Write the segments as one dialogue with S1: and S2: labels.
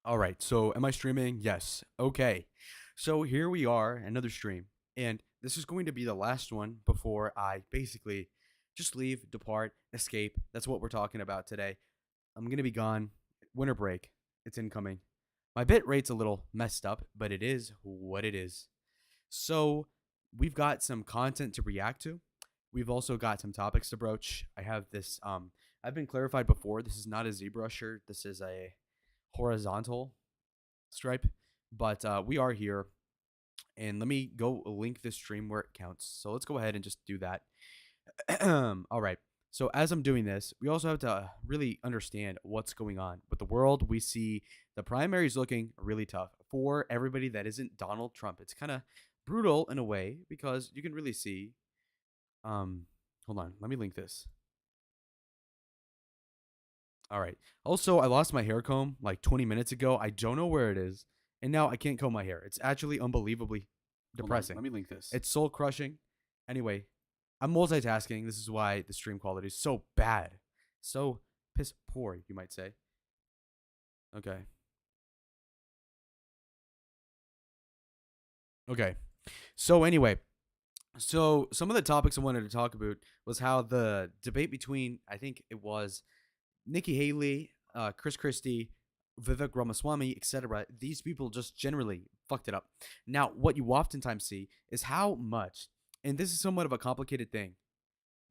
S1: All right. So, am I streaming? Yes. Okay. So, here we are, another stream. And this is going to be the last one before I basically just leave, depart, escape. That's what we're talking about today. I'm going to be gone. Winter break. It's incoming. My bit rate's a little messed up, but it is what it is. So, we've got some content to react to. We've also got some topics to broach. I have this I've been clarified before. This is not a zebra shirt. This is a horizontal stripe. But we are here, and let me go link this stream where it counts. So let's go ahead and just do that. All right. So as I'm doing this, we also have to really understand what's going on with the world. We see the primaries looking really tough for everybody that isn't Donald Trump. It's kind of brutal in a way because you can really see. Hold on, let me link this. All right. Also, I lost my hair comb like 20 minutes ago. I don't know where it is, and now I can't comb my hair. It's actually unbelievably
S2: Hold on,
S1: depressing.
S2: let me link this.
S1: It's soul crushing. Anyway, I'm multitasking. This is why the stream quality is so bad. So piss poor, you might say. Okay. Okay. So anyway, so some of the topics I wanted to talk about was how the debate between I think it was Nikki Haley, Chris Christie, Vivek Ramaswamy, etc. These people just generally fucked it up. Now, what you oftentimes see is how much, and this is somewhat of a complicated thing.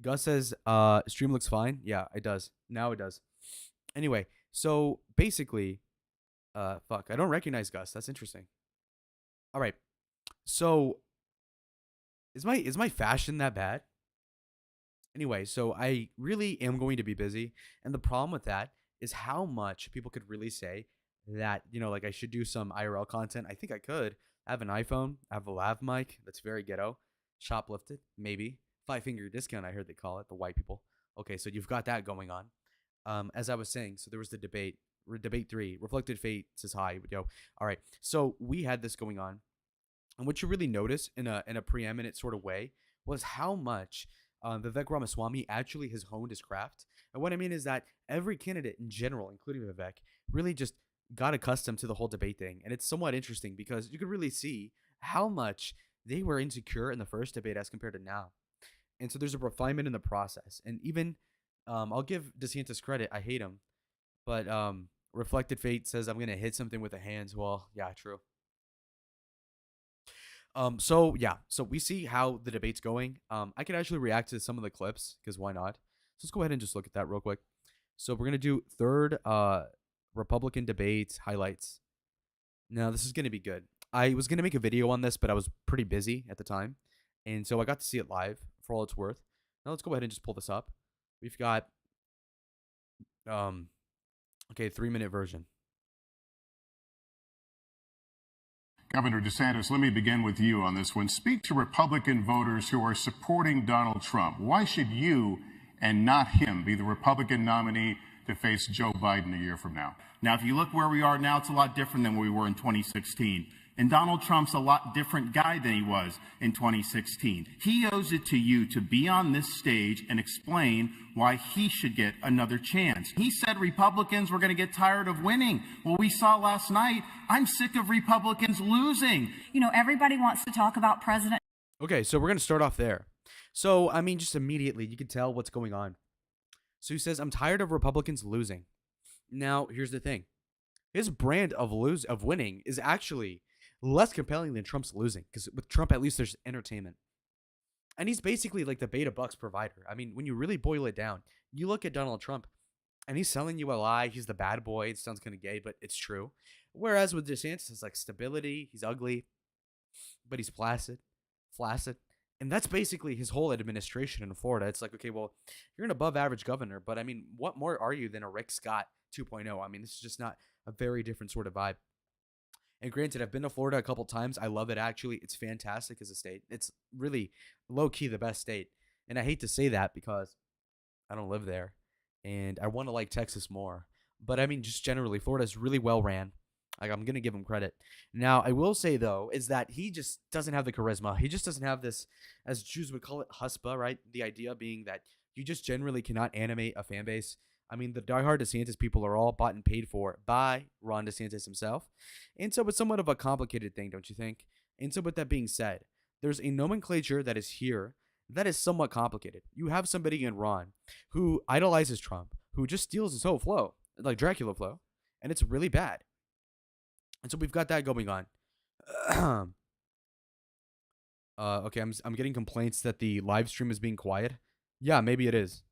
S1: Gus says, stream looks fine. Yeah, it does. Now it does. Anyway, so basically, fuck, I don't recognize Gus. That's interesting. All right. So is my fashion that bad? Anyway, so I really am going to be busy, and the problem with that is how much people could really say that like I should do some IRL content. I think I could. I have an iPhone. I have a lav mic that's very ghetto. Shoplifted, maybe 5 finger discount. I heard they call it the white people. Okay, so you've got that going on. As I was saying, so there was the debate. Debate three. Reflected fate says hi. Yo, all right. So we had this going on, and what you really notice in a preeminent sort of way was how much Vivek Ramaswamy actually has honed his craft. And what I mean is that every candidate in general, including Vivek, really just got accustomed to the whole debate thing. And it's somewhat interesting because you could really see how much they were insecure in the first debate as compared to now. And so there's a refinement in the process. And even I'll give DeSantis credit. I hate him. But Reflected Fate says I'm going to hit something with the hands. Well, yeah, true. So yeah, so we see how the debate's going. I can actually react to some of the clips because why not? So let's go ahead and just look at that real quick. So we're gonna do third Republican debate highlights. Now this is gonna be good. I was gonna make a video on this, but I was pretty busy at the time, and so I got to see it live for all it's worth. Now let's go ahead and just pull this up. We've got um okay 3 minute version.
S3: Governor DeSantis, let me begin with you on this one. Speak to Republican voters who are supporting Donald Trump. Why should you and not him be the Republican nominee to face Joe Biden a year from now?
S4: Now, if you look where we are now, it's a lot different than where we were in 2016. And Donald Trump's a lot different guy than he was in 2016. He owes it to you to be on this stage and explain why he should get another chance. He said Republicans were going to get tired of winning. Well, we saw last night, I'm sick of Republicans losing.
S5: You know, everybody wants to talk about President.
S1: Okay, so we're gonna start off there. So I mean, just immediately you can tell what's going on. So he says, "I'm tired of Republicans losing." Now, here's the thing: his brand of winning is actually less compelling than Trump's losing, because with Trump, at least there's entertainment, and he's basically like the beta bucks provider. I mean, when you really boil it down, you look at Donald Trump, and he's selling you a lie. He's the bad boy. It sounds kind of gay, but it's true. Whereas with DeSantis, it's like stability. He's ugly, but he's flaccid. And that's basically his whole administration in Florida. It's like, okay, well, you're an above average governor, but I mean, what more are you than a Rick Scott 2.0? I mean, this is just not a very different sort of vibe. And granted, I've been to Florida a couple times. I love it, actually. It's fantastic as a state. It's really low key the best state. And I hate to say that because I don't live there and I want to like Texas more. But I mean, just generally, Florida's really well ran. Like, I'm gonna give him credit. Now, I will say though, is that he just doesn't have the charisma. He just doesn't have this, as Jews would call it, huspa, right? The idea being that you just generally cannot animate a fan base. I mean, the diehard DeSantis people are all bought and paid for by Ron DeSantis himself. And so it's somewhat of a complicated thing, don't you think? And so with that being said, there's a nomenclature that is here that is somewhat complicated. You have somebody in Ron who idolizes Trump, who just steals his whole flow, like Dracula flow, and it's really bad. And so we've got that going on. Okay, I'm getting complaints that the live stream is being quiet. Yeah, maybe it is.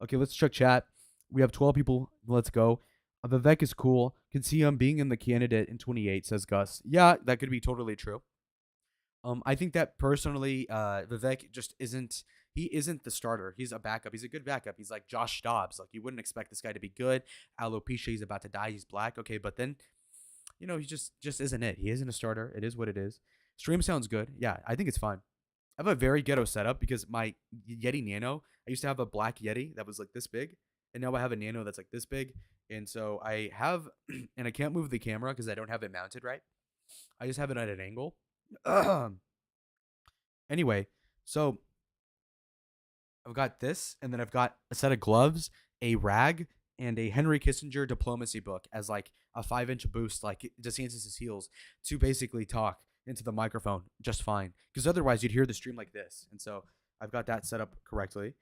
S1: Okay, let's check chat. We have 12 people. Let's go. Vivek is cool. Can see him being in the candidate in 28, says Gus. Yeah, that could be totally true. I think that personally, Vivek just isn't. He isn't the starter. He's a backup. He's a good backup. He's like Josh Dobbs. Like, you wouldn't expect this guy to be good. Alopecia, he's about to die. He's black. Okay, but then, he just isn't it. He isn't a starter. It is what it is. Stream sounds good. Yeah, I think it's fine. I have a very ghetto setup because my Yeti Nano, I used to have a black Yeti that was like this big, and now I have a Nano that's like this big. And so I have, and I can't move the camera because I don't have it mounted right. I just have it at an angle. Anyway, so I've got this, and then I've got a set of gloves, a rag, and a Henry Kissinger diplomacy book as like a 5-inch boost, like DeSantis' heels, to basically talk into the microphone just fine. Because otherwise you'd hear the stream like this. And so I've got that set up correctly.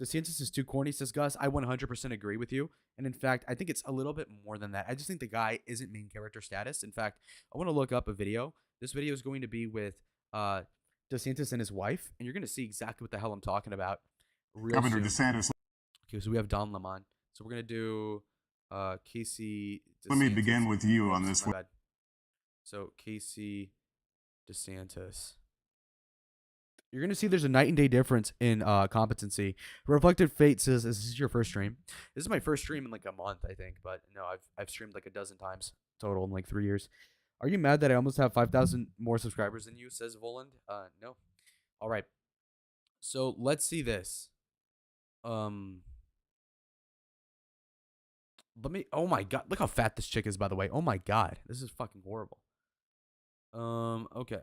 S1: DeSantis is too corny, says Gus. I 100% agree with you. And in fact, I think it's a little bit more than that. I just think the guy isn't main character status. In fact, I want to look up a video. This video is going to be with DeSantis and his wife. And you're going to see exactly what the hell I'm talking about real
S3: Governor
S1: soon.
S3: DeSantis.
S1: Okay, so we have Don Lemon. So we're going to do Casey DeSantis.
S3: Let me begin with you on this
S1: My
S3: one.
S1: bad. So Casey DeSantis. You're going to see there's a night and day difference in competency. Reflected Fate says, is this your first stream? This is my first stream in like a month, I think. But no, I've streamed like a dozen times total in like 3 years. Are you mad that I almost have 5,000 more subscribers than you, says Voland? No. All right. So let's see this. Let me. Oh my god! Look how fat this chick is, by the way. Oh my god, this is fucking horrible. Okay.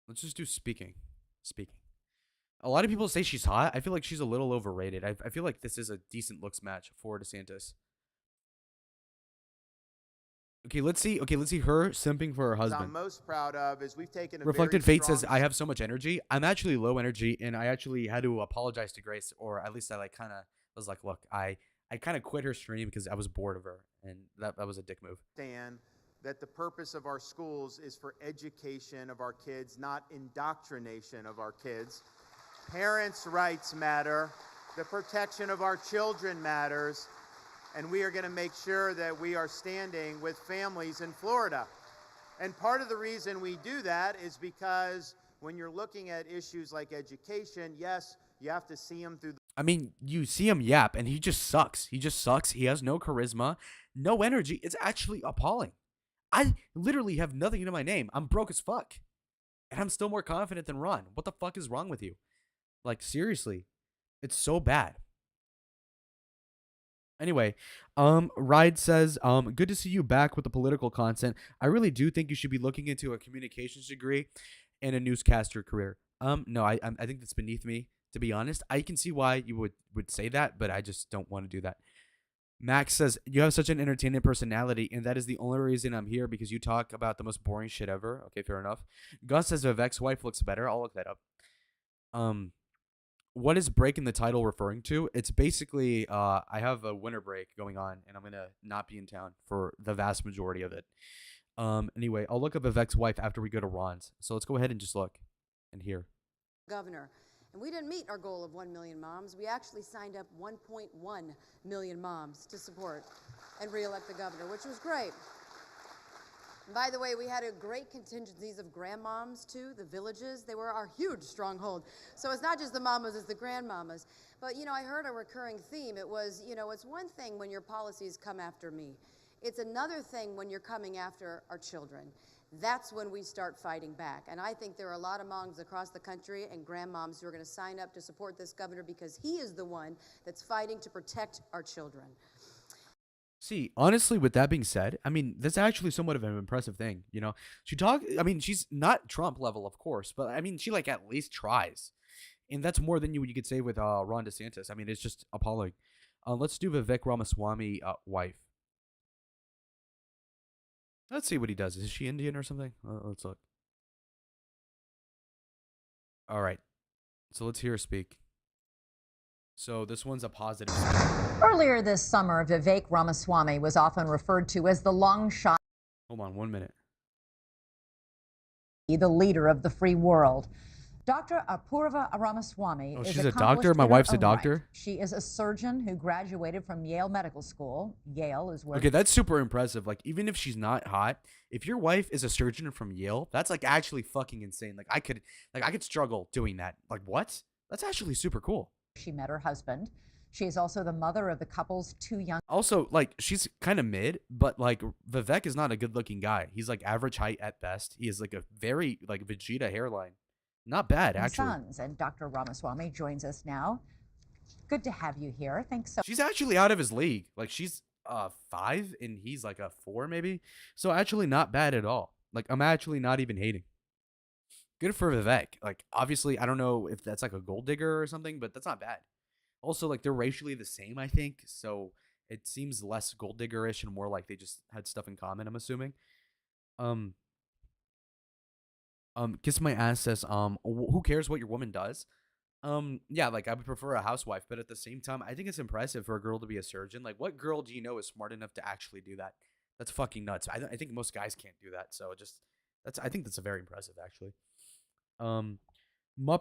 S1: Let's just do speaking. A lot of people say she's hot. I feel like she's a little overrated. I feel like this is a decent looks match for DeSantis. Okay, let's see. Let's see her simping for her
S2: What I'm
S1: husband.
S2: most proud of is we've taken a
S1: Reflected
S2: very
S1: Fate says,
S2: strong
S1: I have so much energy. I'm actually low energy, and I actually had to apologize to Grace, or at least I like kind of was like, look, I kind of quit her stream because I was bored of her, and that was a dick move.
S2: stand that the purpose of our schools is for education of our kids, not indoctrination of our kids. Parents' rights matter. The protection of our children matters. And we are going to make sure that we are standing with families in Florida. And part of the reason we do that is because when you're looking at issues like education, yes, you have to see them through the
S1: I mean, you see him yap, and he just sucks. He has no charisma, no energy. It's actually appalling. I literally have nothing into my name. I'm broke as fuck. And I'm still more confident than Ron. What the fuck is wrong with you? Like, seriously. It's so bad. Anyway, Ride says, good to see you back with the political content. I really do think you should be looking into a communications degree and a newscaster career. No, I think that's beneath me, to be honest. I can see why you would say that, but I just don't want to do that. Max says, you have such an entertaining personality, and that is the only reason I'm here, because you talk about the most boring shit ever. Okay, fair enough. Gus says Vivek's wife looks better. I'll look that up. What is break in the title referring to? It's basically I have a winter break going on, and I'm going to not be in town for the vast majority of it. Anyway, I'll look up Vivek's wife after we go to Ron's. So let's go ahead and just look and hear.
S6: Governor. And we didn't meet our goal of 1 million moms. We actually signed up 1.1 million moms to support and re-elect the governor, which was great. And by the way, we had a great contingencies of grandmoms too, the villages. They were our huge stronghold. So it's not just the mamas, it's the grandmamas. But, I heard a recurring theme. It was, it's one thing when your policies come after me. It's another thing when you're coming after our children. That's when we start fighting back. And I think there are a lot of moms across the country and grandmoms who are going to sign up to support this governor because he is the one that's fighting to protect our children.
S1: See, honestly, with that being said, I mean, that's actually somewhat of an impressive thing. She's not Trump level, of course, but I mean, she like at least tries. And that's more than you could say with Ron DeSantis. I mean, it's just appalling. Let's do Vivek Ramaswamy wife. Let's see what he does. Is she Indian or something? Let's look. All right. So let's hear her speak. So this one's a positive.
S7: Earlier this summer, Vivek Ramaswamy was often referred to as the long shot.
S1: Hold on 1 minute.
S7: The leader of the free world. Dr. Apurva Ramaswamy is
S1: she's a doctor? My wife's a doctor?
S7: Right. She is a surgeon who graduated from Yale Medical School. Yale is where...
S1: Okay, that's super impressive. Like, even if she's not hot, if your wife is a surgeon from Yale, that's like actually fucking insane. Like, I could struggle doing that. Like, what? That's actually super cool.
S7: She met her husband. She is also the mother of the couple's 2 young...
S1: Also, like, she's kind of mid, but, like, Vivek is not a good-looking guy. He's, like, average height at best. He has, like, a very, like, Vegeta hairline. Not bad, actually.
S7: Sons, and Dr. Ramaswamy joins us now. Good to have you here. Thanks so much.
S1: She's actually out of his league. Like, she's 5, and he's, like, a 4, maybe. So, actually not bad at all. Like, I'm actually not even hating. Good for Vivek. Like, obviously, I don't know if that's, like, a gold digger or something, but that's not bad. Also, like, they're racially the same, I think, so it seems less gold digger-ish and more like they just had stuff in common, I'm assuming. Kiss My Ass says, who cares what your woman does? Yeah, like, I would prefer a housewife, but at the same time, I think it's impressive for a girl to be a surgeon. Like, what girl do you know is smart enough to actually do that? That's fucking nuts. I think most guys can't do that, so I think that's very impressive, actually.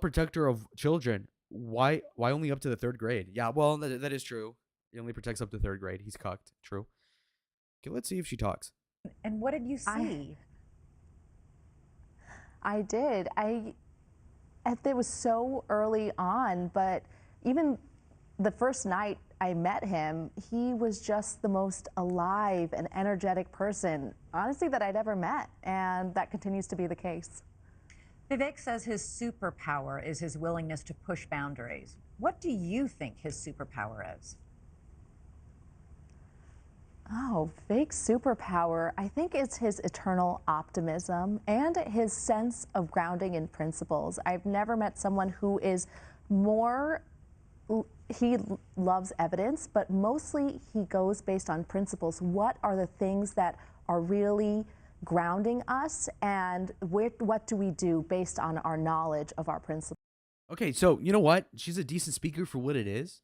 S1: Protector of children. Why only up to the 3rd grade? Yeah, well, that is true. He only protects up to 3rd grade. He's cucked. True. Okay, let's see if she talks.
S7: And what did you see?
S8: I did. It was so early on, but even the first night I met him, he was just the most alive and energetic person, honestly, that I'd ever met, and that continues to be the case.
S7: Vivek says his superpower is his willingness to push boundaries. What do you think his superpower is?
S8: Oh, Vivek's superpower, I think it's his eternal optimism and his sense of grounding in principles. I've never met someone who is more, he loves evidence, but mostly he goes based on principles. What are the things that are really grounding us, and what do we do based on our knowledge of our principles?
S1: Okay, so you know what? She's a decent speaker for what it is.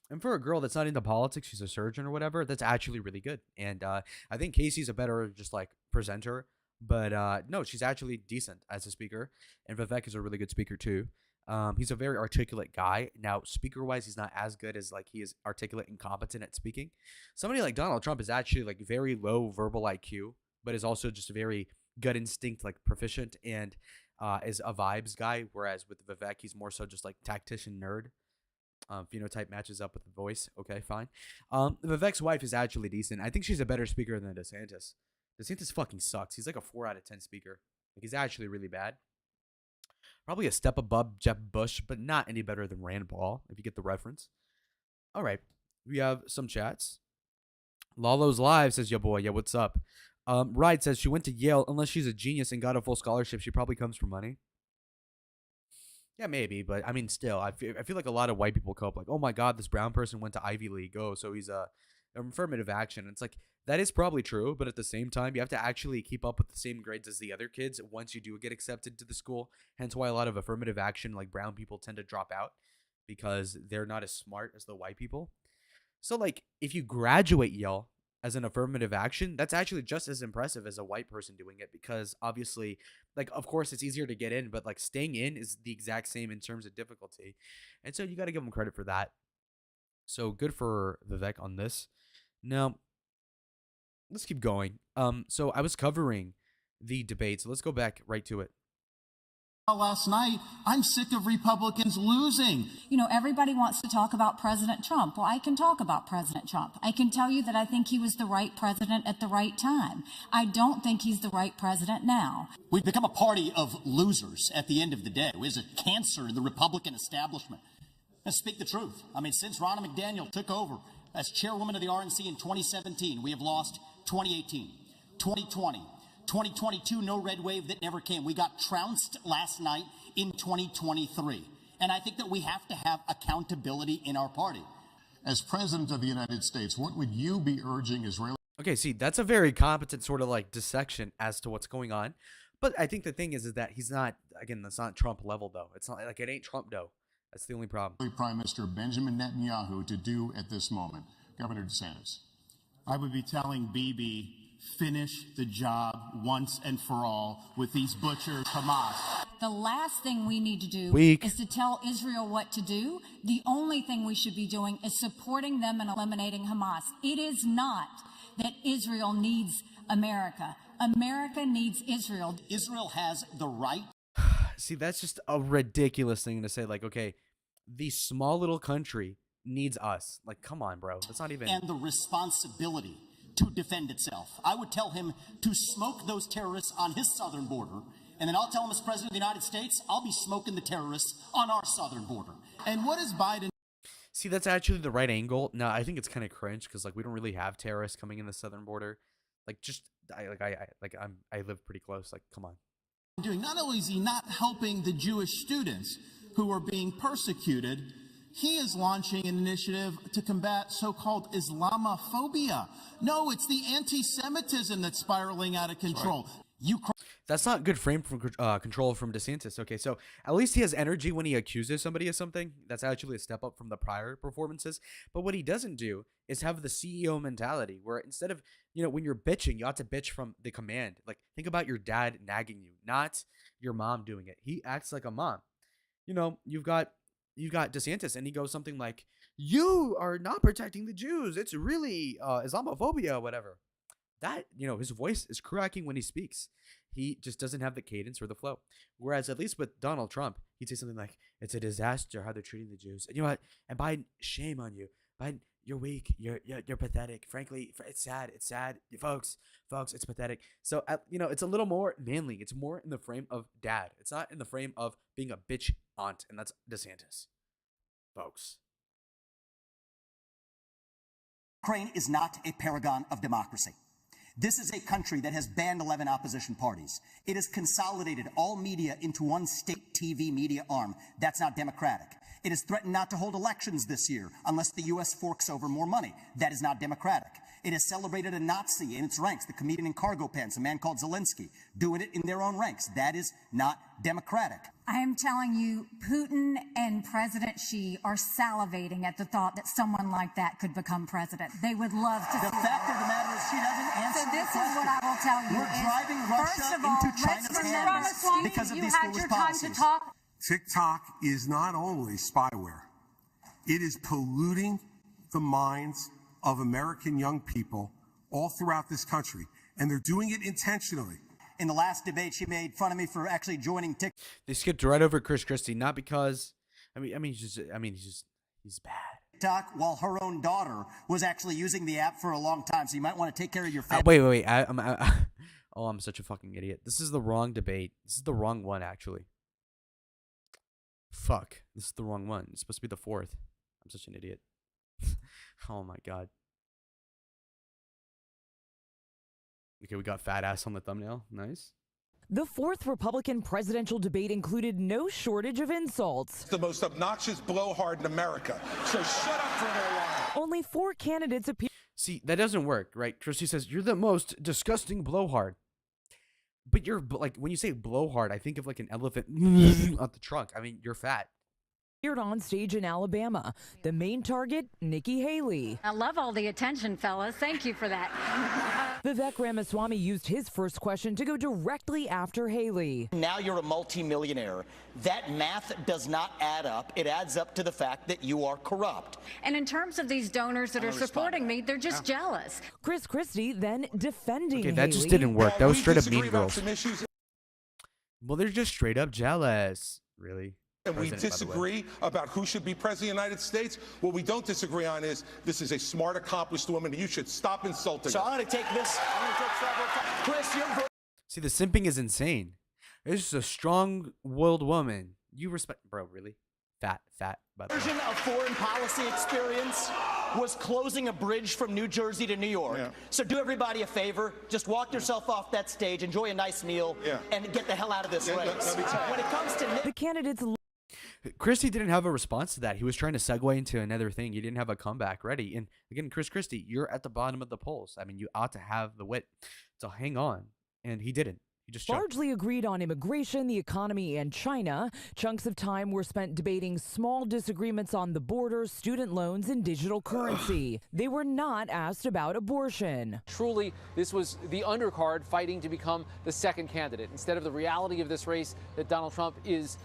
S1: And for a girl that's not into politics, she's a surgeon or whatever, that's actually really good. And I think Casey's a better just like presenter. But no, she's actually decent as a speaker. And Vivek is a really good speaker too. He's a very articulate guy. Now, speaker-wise, he's not as good as like he is articulate and competent at speaking. Somebody like Donald Trump is actually like very low verbal IQ, but is also just very gut instinct, like proficient, and is a vibes guy. Whereas with Vivek, he's more so just like tactician nerd. Phenotype matches up with the voice. Okay, fine. Vivek's wife is actually decent. I think she's a better speaker than DeSantis. DeSantis fucking sucks. He's like a 4 out of 10 speaker. Like, he's actually really bad. Probably a step above Jeb Bush, but not any better than Rand Paul, if you get the reference. All right, we have some chats. Lalo's Live says, yo boy, yeah, what's up? Ride says she went to Yale. Unless she's a genius and got a full scholarship, she probably comes for money. Yeah, maybe, but I mean, still, I feel like a lot of white people cope like, oh my God, this brown person went to Ivy League. Oh, so he's affirmative action. It's like, that is probably true, but at the same time, you have to actually keep up with the same grades as the other kids once you do get accepted to the school. Hence why a lot of affirmative action, like brown people, tend to drop out because they're not as smart as the white people. So, like, if you graduate Yale as an affirmative action, that's actually just as impressive as a white person doing it, because obviously, like, of course it's easier to get in, but like staying in is the exact same in terms of difficulty. And so you got to give them credit for that. So good for Vivek on this. Now, let's keep going. So I was covering the debate, so let's go back right to it.
S4: Last night, I'm sick of Republicans losing.
S5: You know, everybody wants to talk about President Trump. Well, I can talk about President Trump. I can tell you that I think he was the right president at the right time. I don't think he's the right president now.
S9: We've become a party of losers at the end of the day. It was a cancer in the Republican establishment. Let's speak the truth. I mean, since Ronna McDaniel took over as chairwoman of the RNC in 2017, we have lost 2018, 2020. 2022, no red wave that never came. We got trounced last night in 2023. And I think that we have to have accountability in our party.
S3: As President of the United States, what would you be urging Israeli?
S1: Okay, see, that's a very competent sort of like dissection as to what's going on. But I think the thing is that he's not, again, that's not Trump level though. It's not like, it ain't Trump though. That's the only problem.
S3: Prime Minister Benjamin Netanyahu to do at this moment? Governor DeSantis.
S4: I would be telling Bibi, finish the job once and for all with these butchers, Hamas.
S5: The last thing we need to do
S1: Weak.
S5: is to tell Israel what to do. The only thing we should be doing is supporting them and eliminating Hamas. It is not that Israel needs America. America needs Israel.
S9: Israel has the right.
S1: See, that's just a ridiculous thing to say. Like, okay, the small little country needs us. Like, come on, bro. That's not even.
S9: And the responsibility to defend itself. I would tell him to smoke those terrorists on his southern border, and then I'll tell him as President of the United States, I'll be smoking the terrorists on our southern border.
S4: And what is Biden?
S1: See, that's actually the right angle. No, I think it's kind of cringe because like we don't really have terrorists coming in the southern border. Like, just I live pretty close. Like, come on.
S4: Doing? Not only is he not helping the Jewish students who are being persecuted, he is launching an initiative to combat so-called Islamophobia. No, it's the anti-Semitism that's spiraling out of control.
S1: That's not good frame from control from DeSantis. Okay, so at least he has energy when he accuses somebody of something. That's actually a step up from the prior performances. But what he doesn't do is have the CEO mentality where instead of, you know, when you're bitching, you ought to bitch from the command. Like, think about your dad nagging you, not your mom doing it. He acts like a mom. You know, you've got DeSantis and he goes something like, you are not protecting the Jews. It's really Islamophobia, whatever. That, you know, his voice is cracking when he speaks. He just doesn't have the cadence or the flow. Whereas at least with Donald Trump, he'd say something like, it's a disaster how they're treating the Jews. And you know what? And Biden, shame on you. Biden, you're weak. You're pathetic. Frankly, it's sad. It's sad. Folks, it's pathetic. So, you know, it's a little more manly. It's more in the frame of dad. It's not in the frame of being a bitch aunt. And that's DeSantis. Folks.
S9: Ukraine is not a paragon of democracy. This is a country that has banned 11 opposition parties. It has consolidated all media into one state TV media arm. That's not democratic. It has threatened not to hold elections this year unless the U.S. forks over more money. That is not democratic. It has celebrated a Nazi in its ranks, the comedian in cargo pants, a man called Zelensky, doing it in their own ranks. That is not democratic.
S5: I am telling you, Putin and President Xi are salivating at the thought that someone like that could become president. They would love to
S9: The
S5: see
S9: fact of the matter is she doesn't answer
S5: So this
S9: the
S5: is what I will tell you.
S9: We're
S5: is,
S9: driving Russia
S5: first of all,
S9: into China's
S5: let's
S9: hands
S5: remember,
S9: because of
S5: you
S9: these
S5: had
S9: foolish
S5: your time
S9: policies.
S5: to talk.
S10: TikTok is not only spyware, it is polluting the minds of American young people all throughout this country, and they're doing it intentionally.
S9: In the last debate, she made fun of me for actually joining TikTok.
S1: They skipped right over Chris Christie, not because, he's bad.
S9: While her own daughter was actually using the app for a long time, so you might want to take care of your family.
S1: Wait. I'm such a fucking idiot. This is the wrong debate. This is the wrong one, actually. Fuck. This is the wrong one. It's supposed to be the fourth. I'm such an idiot. Oh my god. Okay, we got fat ass on the thumbnail. Nice.
S11: The fourth Republican presidential debate included no shortage of insults.
S12: The most obnoxious blowhard in America. So shut up for a while.
S11: Only 4 candidates appeared.
S1: See, that doesn't work, right? Christie says, you're the most disgusting blowhard. But you're, like, when you say blowhard, I think of, like, an elephant at the trunk. I mean, you're fat.
S11: On stage in Alabama. The main target, Nikki Haley.
S5: I love all the attention, fellas. Thank you for that.
S11: Vivek Ramaswamy used his first question to go directly after Haley.
S9: Now you're a multimillionaire. That math does not add up. It adds up to the fact that you are corrupt.
S5: And in terms of these donors that are supporting me, they're just jealous.
S11: Chris Christie then defending
S1: Okay, that just
S11: Haley.
S1: didn't work. That was straight up Mean
S12: About
S1: Girls.
S12: some issues,
S1: Well, they're just straight up jealous. Really?
S12: and we
S1: President, by the way.
S12: disagree about who should be president of the United States. What we don't disagree on is this is a smart, accomplished woman. You should stop insulting
S9: So
S12: her.
S9: I'm going to take this. I'm going to take several times. Chris, you're
S1: See, the simping is insane. This is a strong-willed woman. You respect, bro, really? Fat, by the way.
S9: version of foreign policy experience was closing a bridge from New Jersey to New York.
S12: Yeah.
S9: So do everybody a favor, just walk yourself off that stage, enjoy a nice meal,
S12: Yeah.
S9: and get the hell out of this
S12: Yeah,
S9: race.
S12: let me tell you.
S9: When it comes to
S11: The candidates
S1: Christie didn't have a response to that. He was trying to segue into another thing. He didn't have a comeback ready. And again, Chris Christie, you're at the bottom of the polls. I mean, you ought to have the wit to hang on. And he didn't. He just choked.
S11: Largely agreed on immigration, the economy, and China. Chunks of time were spent debating small disagreements on the border, student loans, and digital currency. They were not asked about abortion.
S13: Truly, this was the undercard fighting to become the second candidate instead of the reality of this race that Donald Trump is.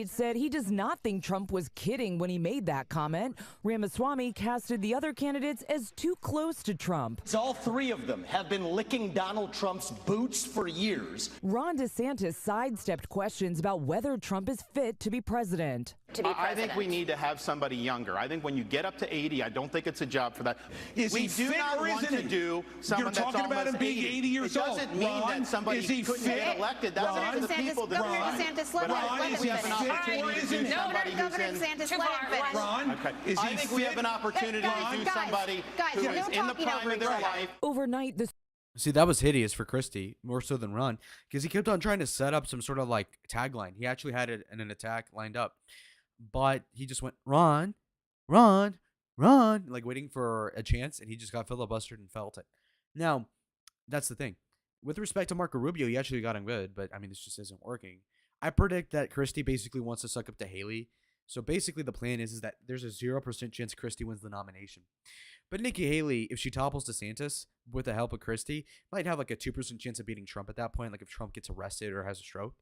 S11: Said he does not think Trump was kidding when he made that comment. Ramaswamy casted the other candidates as too close to Trump.
S9: All three of them have been licking Donald Trump's boots for years.
S11: Ron DeSantis sidestepped questions about whether Trump is fit to be president.
S4: I think we need to have somebody younger. I think when you get up to 80, I don't think it's a job for that.
S12: Is he fit or isn't he?
S4: Do
S12: You're talking about him being 80 years old.
S4: It doesn't mean that somebody couldn't get elected. That's up to the people that
S6: DeSantis, let him finish. Governor DeSantis, let him finish.
S12: Ron, is he
S4: I think we have an opportunity to do somebody who is in the prime of their life.
S11: Overnight, the
S1: See, that was hideous for Christie, more so than Ron, because he kept on trying to set up some sort of like tagline. He actually had an attack lined up, but he just went, Ron, Ron, Ron, like waiting for a chance, and he just got filibustered and felt it. Now, that's the thing. With respect to Marco Rubio, he actually got him good, but I mean, this just isn't working. I predict that Christie basically wants to suck up to Haley. So basically the plan is that there's a 0% chance Christie wins the nomination. But Nikki Haley, if she topples DeSantis with the help of Christie, might have like a 2% chance of beating Trump at that point, like if Trump gets arrested or has a stroke.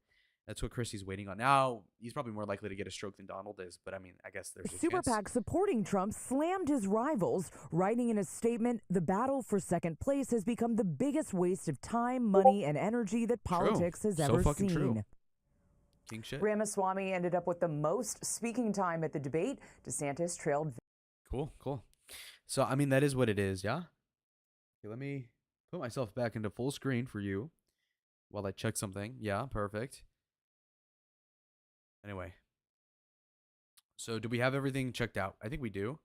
S1: That's what Christie's waiting on. Now, he's probably more likely to get a stroke than Donald is, but I mean, I guess there's a
S11: Super
S1: chance.
S11: PAC supporting Trump slammed his rivals, writing in a statement, the battle for second place has become the biggest waste of time, money, and energy that politics has ever
S1: fucking
S11: seen.
S1: true. King shit.
S7: Ramaswamy ended up with the most speaking time at the debate. DeSantis trailed.
S1: Cool, cool. So, I mean, that is what it is, yeah? Okay, let me put myself back into full screen for you while I check something. Yeah, perfect. Anyway. So, do we have everything checked out? I think we do.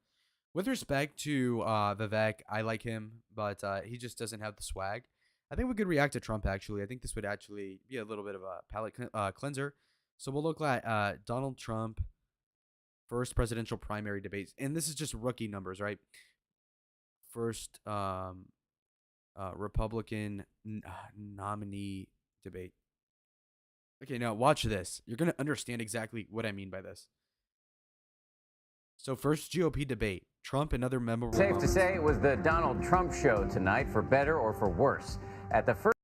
S1: With respect to Vivek, I like him, but he just doesn't have the swag. I think we could react to Trump, actually. I think this would actually be a little bit of a palate cleanser. So, we'll look at Donald Trump, first presidential primary debates. And this is just rookie numbers, right? First Republican nominee debate. Okay, now watch this. You're going to understand exactly what I mean by this. So first GOP debate. Trump and other memorable
S14: Safe to
S1: moments.
S14: say it was the Donald Trump show tonight, for better or for worse. At the first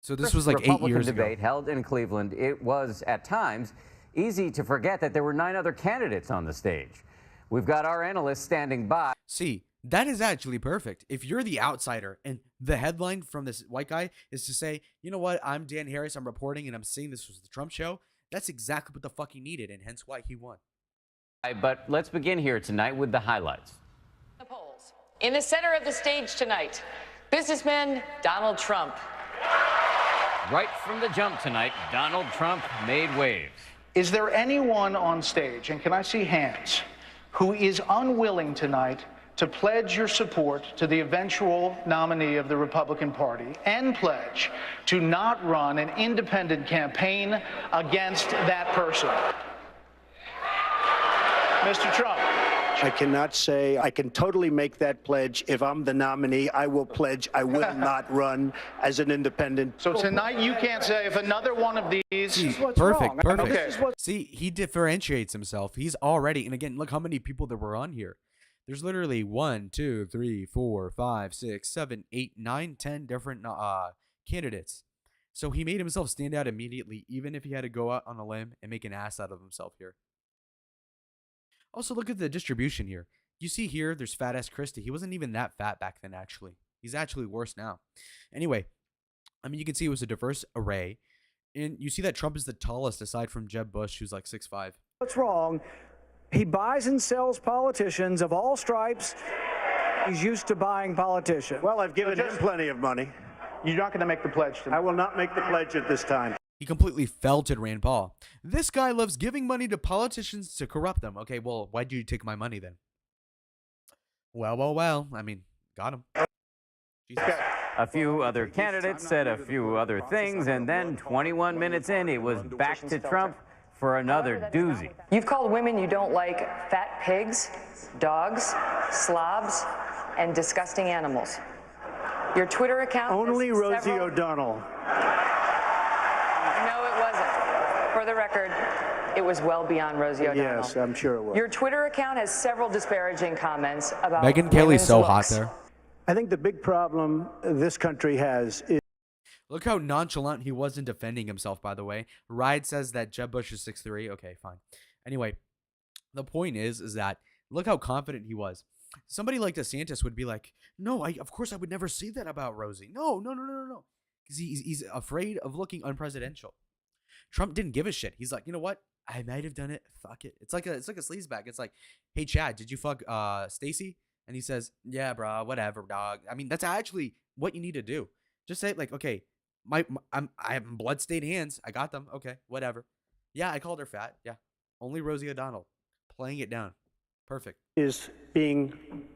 S1: So this was like 8
S14: Republican
S1: years ago.
S14: debate held in Cleveland, it was at times easy to forget that there were 9 other candidates on the stage. We've got our analysts standing by.
S1: See, that is actually perfect. If you're the outsider and the headline from this white guy is to say, you know what, I'm Dan Harris, I'm reporting and I'm saying this was the Trump show, that's exactly what the fuck he needed and hence why he won.
S14: But let's begin here tonight with the highlights.
S15: The polls. In the center of the stage tonight, businessman Donald Trump.
S14: Right from the jump tonight, Donald Trump made waves.
S16: Is there anyone on stage, and can I see hands, who is unwilling tonight to pledge your support to the eventual nominee of the Republican Party and pledge to not run an independent campaign against that person? Mr. Trump.
S17: I cannot say I can totally make that pledge. If I'm the nominee, I will pledge I will not run as an independent.
S16: So tonight you can't say if another one of these.
S1: See, perfect.
S16: Okay.
S1: See, he differentiates himself. He's already, and again, look how many people there were on here. There's literally 1, 2, 3, 4, 5, 6, 7, 8, 9, 10 different candidates. So he made himself stand out immediately, even if he had to go out on a limb and make an ass out of himself here. Also, look at the distribution here. You see here, there's fat-ass Christie. He wasn't even that fat back then, actually. He's actually worse now. Anyway, I mean, you can see it was a diverse array. And you see that Trump is the tallest aside from Jeb Bush, who's like 6'5".
S18: What's wrong? He buys and sells politicians of all stripes. He's used to buying politicians.
S17: Well, I've given him plenty of money.
S16: You're not going to make the pledge tonight.
S17: I will not make the pledge at this time.
S1: He completely felted Rand Paul. This guy loves giving money to politicians to corrupt them. Okay, well, why'd you take my money then? Well. I mean, got him. Jesus.
S14: A few other candidates said a few other things, and then 21 minutes in, it was back to Trump for another doozy.
S19: You've called women you don't like fat pigs, dogs, slobs, and disgusting animals. Your Twitter account
S18: Only
S19: has
S18: Rosie
S19: several...
S18: O'Donnell.
S19: No, it wasn't. For the record, it was well beyond Rosie O'Donnell.
S18: Yes, I'm sure it was.
S19: Your Twitter account has several disparaging comments about
S1: Megyn Kelly's so hot
S19: looks.
S1: there.
S18: I think the big problem this country has is.
S1: Look how nonchalant he was in defending himself, by the way. Ride says that Jeb Bush is 6'3". Okay, fine. Anyway, the point is that look how confident he was. Somebody like DeSantis would be like, no, of course I would never say that about Rosie. No. Because he's afraid of looking unpresidential. Trump didn't give a shit. He's like, you know what? I might have done it. Fuck it. It's like a sleazebag. It's like, hey, Chad, did you fuck Stacy? And he says, yeah, bro, whatever, dog. I mean, that's actually what you need to do. Just say, like, okay, I have blood-stained hands. I got them. Okay, whatever. Yeah, I called her fat. Yeah. Only Rosie O'Donnell. Playing it down. Perfect.
S17: Is being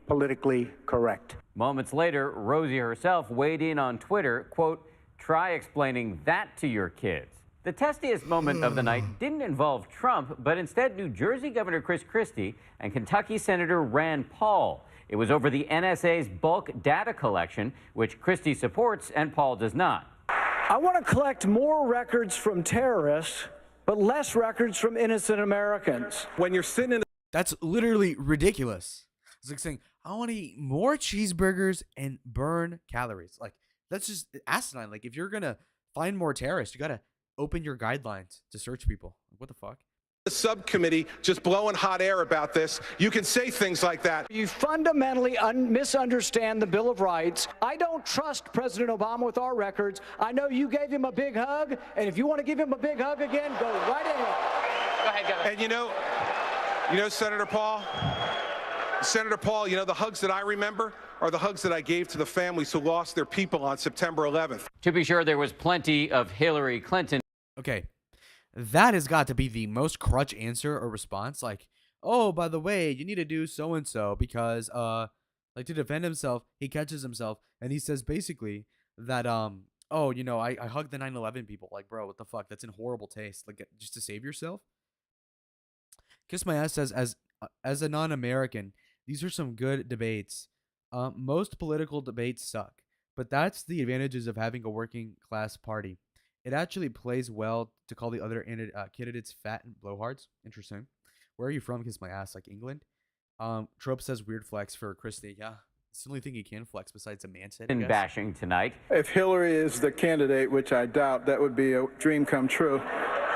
S17: politically correct.
S14: Moments later, Rosie herself weighed in on Twitter, quote, try explaining that to your kids. The testiest moment of the night didn't involve Trump, but instead New Jersey Governor Chris Christie and Kentucky Senator Rand Paul. It was over the NSA's bulk data collection, which Christie supports and Paul does not.
S18: I want to collect more records from terrorists, but less records from innocent Americans.
S1: When you're sitting in That's literally ridiculous. It's like saying, I want to eat more cheeseburgers and burn calories. Like, that's just asinine. Like, if you're going to find more terrorists, you got to open your guidelines to search people. What the fuck?
S12: The subcommittee just blowing hot air about this. You can say things like that.
S18: You fundamentally misunderstand the Bill of Rights. I don't trust President Obama with our records. I know you gave him a big hug, and if you want to give him a big hug again, go right ahead.
S19: Go ahead, Governor.
S12: And you know, Senator Paul, the hugs that I remember are the hugs that I gave to the families who lost their people on September 11th.
S14: To be sure, there was plenty of Hillary Clinton.
S1: Okay, that has got to be the most crutch answer or response. Like, oh, by the way, you need to do so-and-so because, like, to defend himself, he catches himself, and he says basically that, oh, you know, I hugged the 9/11 people. Like, bro, what the fuck? That's in horrible taste. Like, just to save yourself? Kiss My Ass says, as a non-American, these are some good debates. Most political debates suck, but that's the advantages of having a working class party. It actually plays well to call the other candidates fat and blowhards. Interesting. Where are you from? Kiss My Ass, like England. Trope says weird flex for Christie. Yeah, it's the only thing he can flex besides a man said.
S14: In bashing tonight.
S20: If Hillary is the candidate, which I doubt, that would be a dream come true.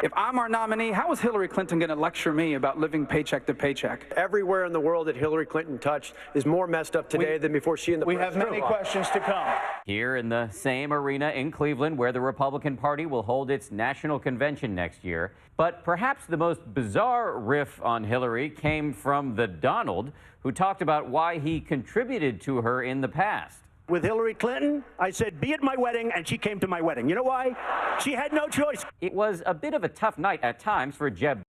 S21: If I'm our nominee, how is Hillary Clinton going to lecture me about living paycheck to paycheck?
S17: Everywhere in the world that Hillary Clinton touched is more messed up today than before she and the
S16: We have many questions to come.
S14: Here in the same arena in Cleveland where the Republican Party will hold its national convention next year. But perhaps the most bizarre riff on Hillary came from the Donald, who talked about why he contributed to her in the past.
S17: With Hillary Clinton, I said, be at my wedding, and she came to my wedding. You know why? She had no choice.
S14: It was a bit of a tough night at times for Jeb.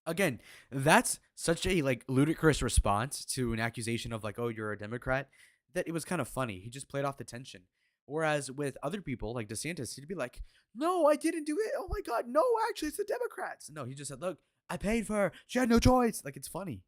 S1: Again, that's such a like ludicrous response to an accusation of like, oh, you're a Democrat, that it was kind of funny. He just played off the tension. Whereas with other people like DeSantis, he'd be like, no, I didn't do it. Oh my God, no, actually, it's the Democrats. No, he just said, look, I paid for her. She had no choice. Like, it's funny.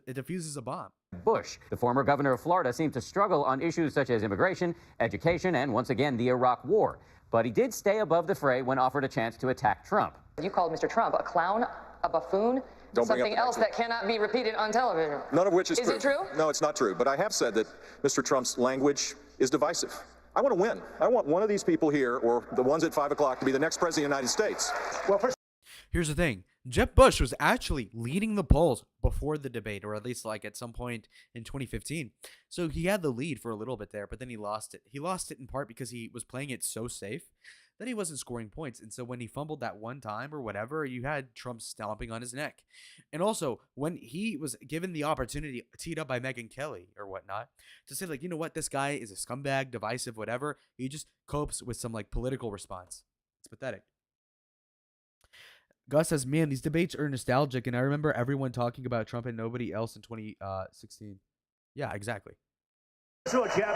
S1: It diffuses a bomb.
S14: Bush, the former governor of Florida, seemed to struggle on issues such as immigration, education, and once again, the Iraq War. But he did stay above the fray when offered a chance to attack Trump.
S19: You called Mr. Trump a clown, a buffoon, something else that cannot be repeated on television.
S22: None of which is true.
S19: Is it true?
S22: No, it's not true. But I have said that Mr. Trump's language is divisive. I want to win. I want one of these people here, or the ones at 5 o'clock, to be the next president of the United States.
S17: Well,
S1: here's the thing. Jeb Bush was actually leading the polls before the debate, or at least like at some point in 2015. So he had the lead for a little bit there, but then he lost it. He lost it in part because he was playing it so safe that he wasn't scoring points. And so when he fumbled that one time or whatever, you had Trump stomping on his neck. And also when he was given the opportunity, teed up by Megyn Kelly or whatnot, to say like, you know what, this guy is a scumbag, divisive, whatever. He just copes with some like political response. It's pathetic. Gus says, man, these debates are nostalgic, and I remember everyone talking about Trump and nobody else in 2016. Yeah, exactly.
S17: So, Jeff,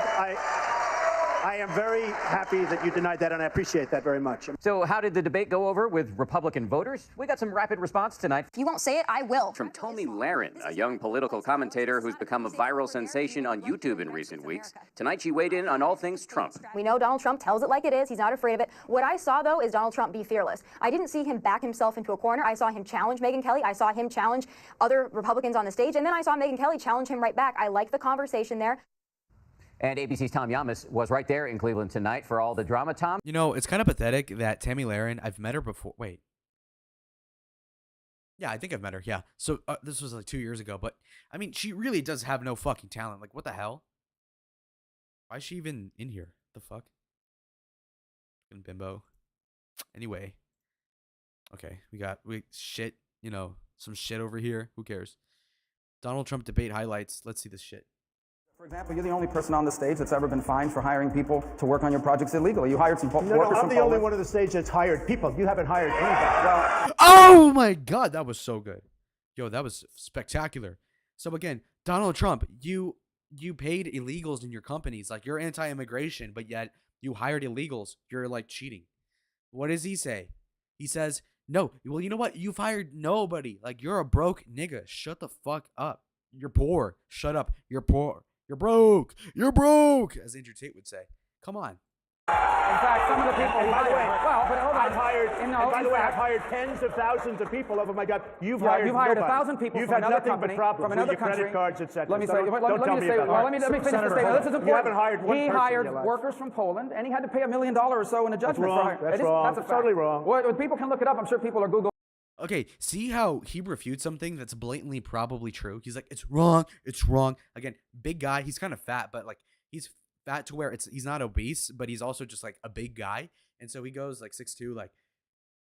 S17: I am very happy that you denied that, and I appreciate that very much.
S14: So how did the debate go over with Republican voters? We got some rapid response tonight.
S2: If you won't say it, I will.
S14: From Tomi Lahren, a young political commentator who's become a viral sensation on YouTube in recent weeks. Tonight she weighed in on all things Trump.
S2: We know Donald Trump tells it like it is. He's not afraid of it. What I saw, though, is Donald Trump be fearless. I didn't see him back himself into a corner. I saw him challenge Megyn Kelly. I saw him challenge other Republicans on the stage. And then I saw Megyn Kelly challenge him right back. I liked the conversation there.
S14: And ABC's Tom Yamas was right there in Cleveland tonight for all the drama. Tom?
S1: You know, it's kind of pathetic that Tomi Lahren, I've met her before. Wait. Yeah, I think I've met her. Yeah. So this was like 2 years ago. But, I mean, she really does have no fucking talent. Like, what the hell? Why is she even in here? The fuck? Fucking bimbo. Anyway. Okay. Shit. You know, some shit over here. Who cares? Donald Trump debate highlights. Let's see this shit.
S21: For example, you're the only person on the stage that's ever been fined for hiring people to work on your projects illegally. You hired some workers from Poland.
S17: I'm the only one on the stage that's hired people. You haven't hired anybody.
S21: Well,
S1: oh my God, that was so good. Yo, that was spectacular. So again, Donald Trump, you paid illegals in your companies. Like, you're anti-immigration, but yet you hired illegals. You're like cheating. What does he say? He says, no, well, you know what? You've hired nobody. Like, you're a broke nigga. Shut the fuck up. You're poor. Shut up. You're poor. You're broke. You're broke, as Andrew Tate would say. Come on.
S21: in fact, some of the people.
S17: And by the way,
S21: well, but hold on.
S17: I've hired tens of thousands of people. Oh my God, you've hired
S21: 1,000 people
S17: You've
S21: from
S17: had
S21: another
S17: nothing
S21: company,
S17: but problems
S21: from another
S17: with your
S21: country.
S17: credit cards, etc.
S21: Let me say.
S17: Let me
S21: finish this statement. This is important.
S17: You haven't hired one
S21: He
S17: person
S21: hired
S17: in your life.
S21: workers from Poland, and he had to pay $1 million or so in a judgment.
S17: That's wrong.
S21: That's a fact.
S17: Totally wrong.
S21: Well, people can look it up. I'm sure people are Googling.
S1: Okay, see how he refutes something that's blatantly probably true? He's like, it's wrong. It's wrong. Again, big guy. He's kind of fat, but like he's fat to where he's not obese, but he's also just like a big guy. And so he goes like 6'2", like,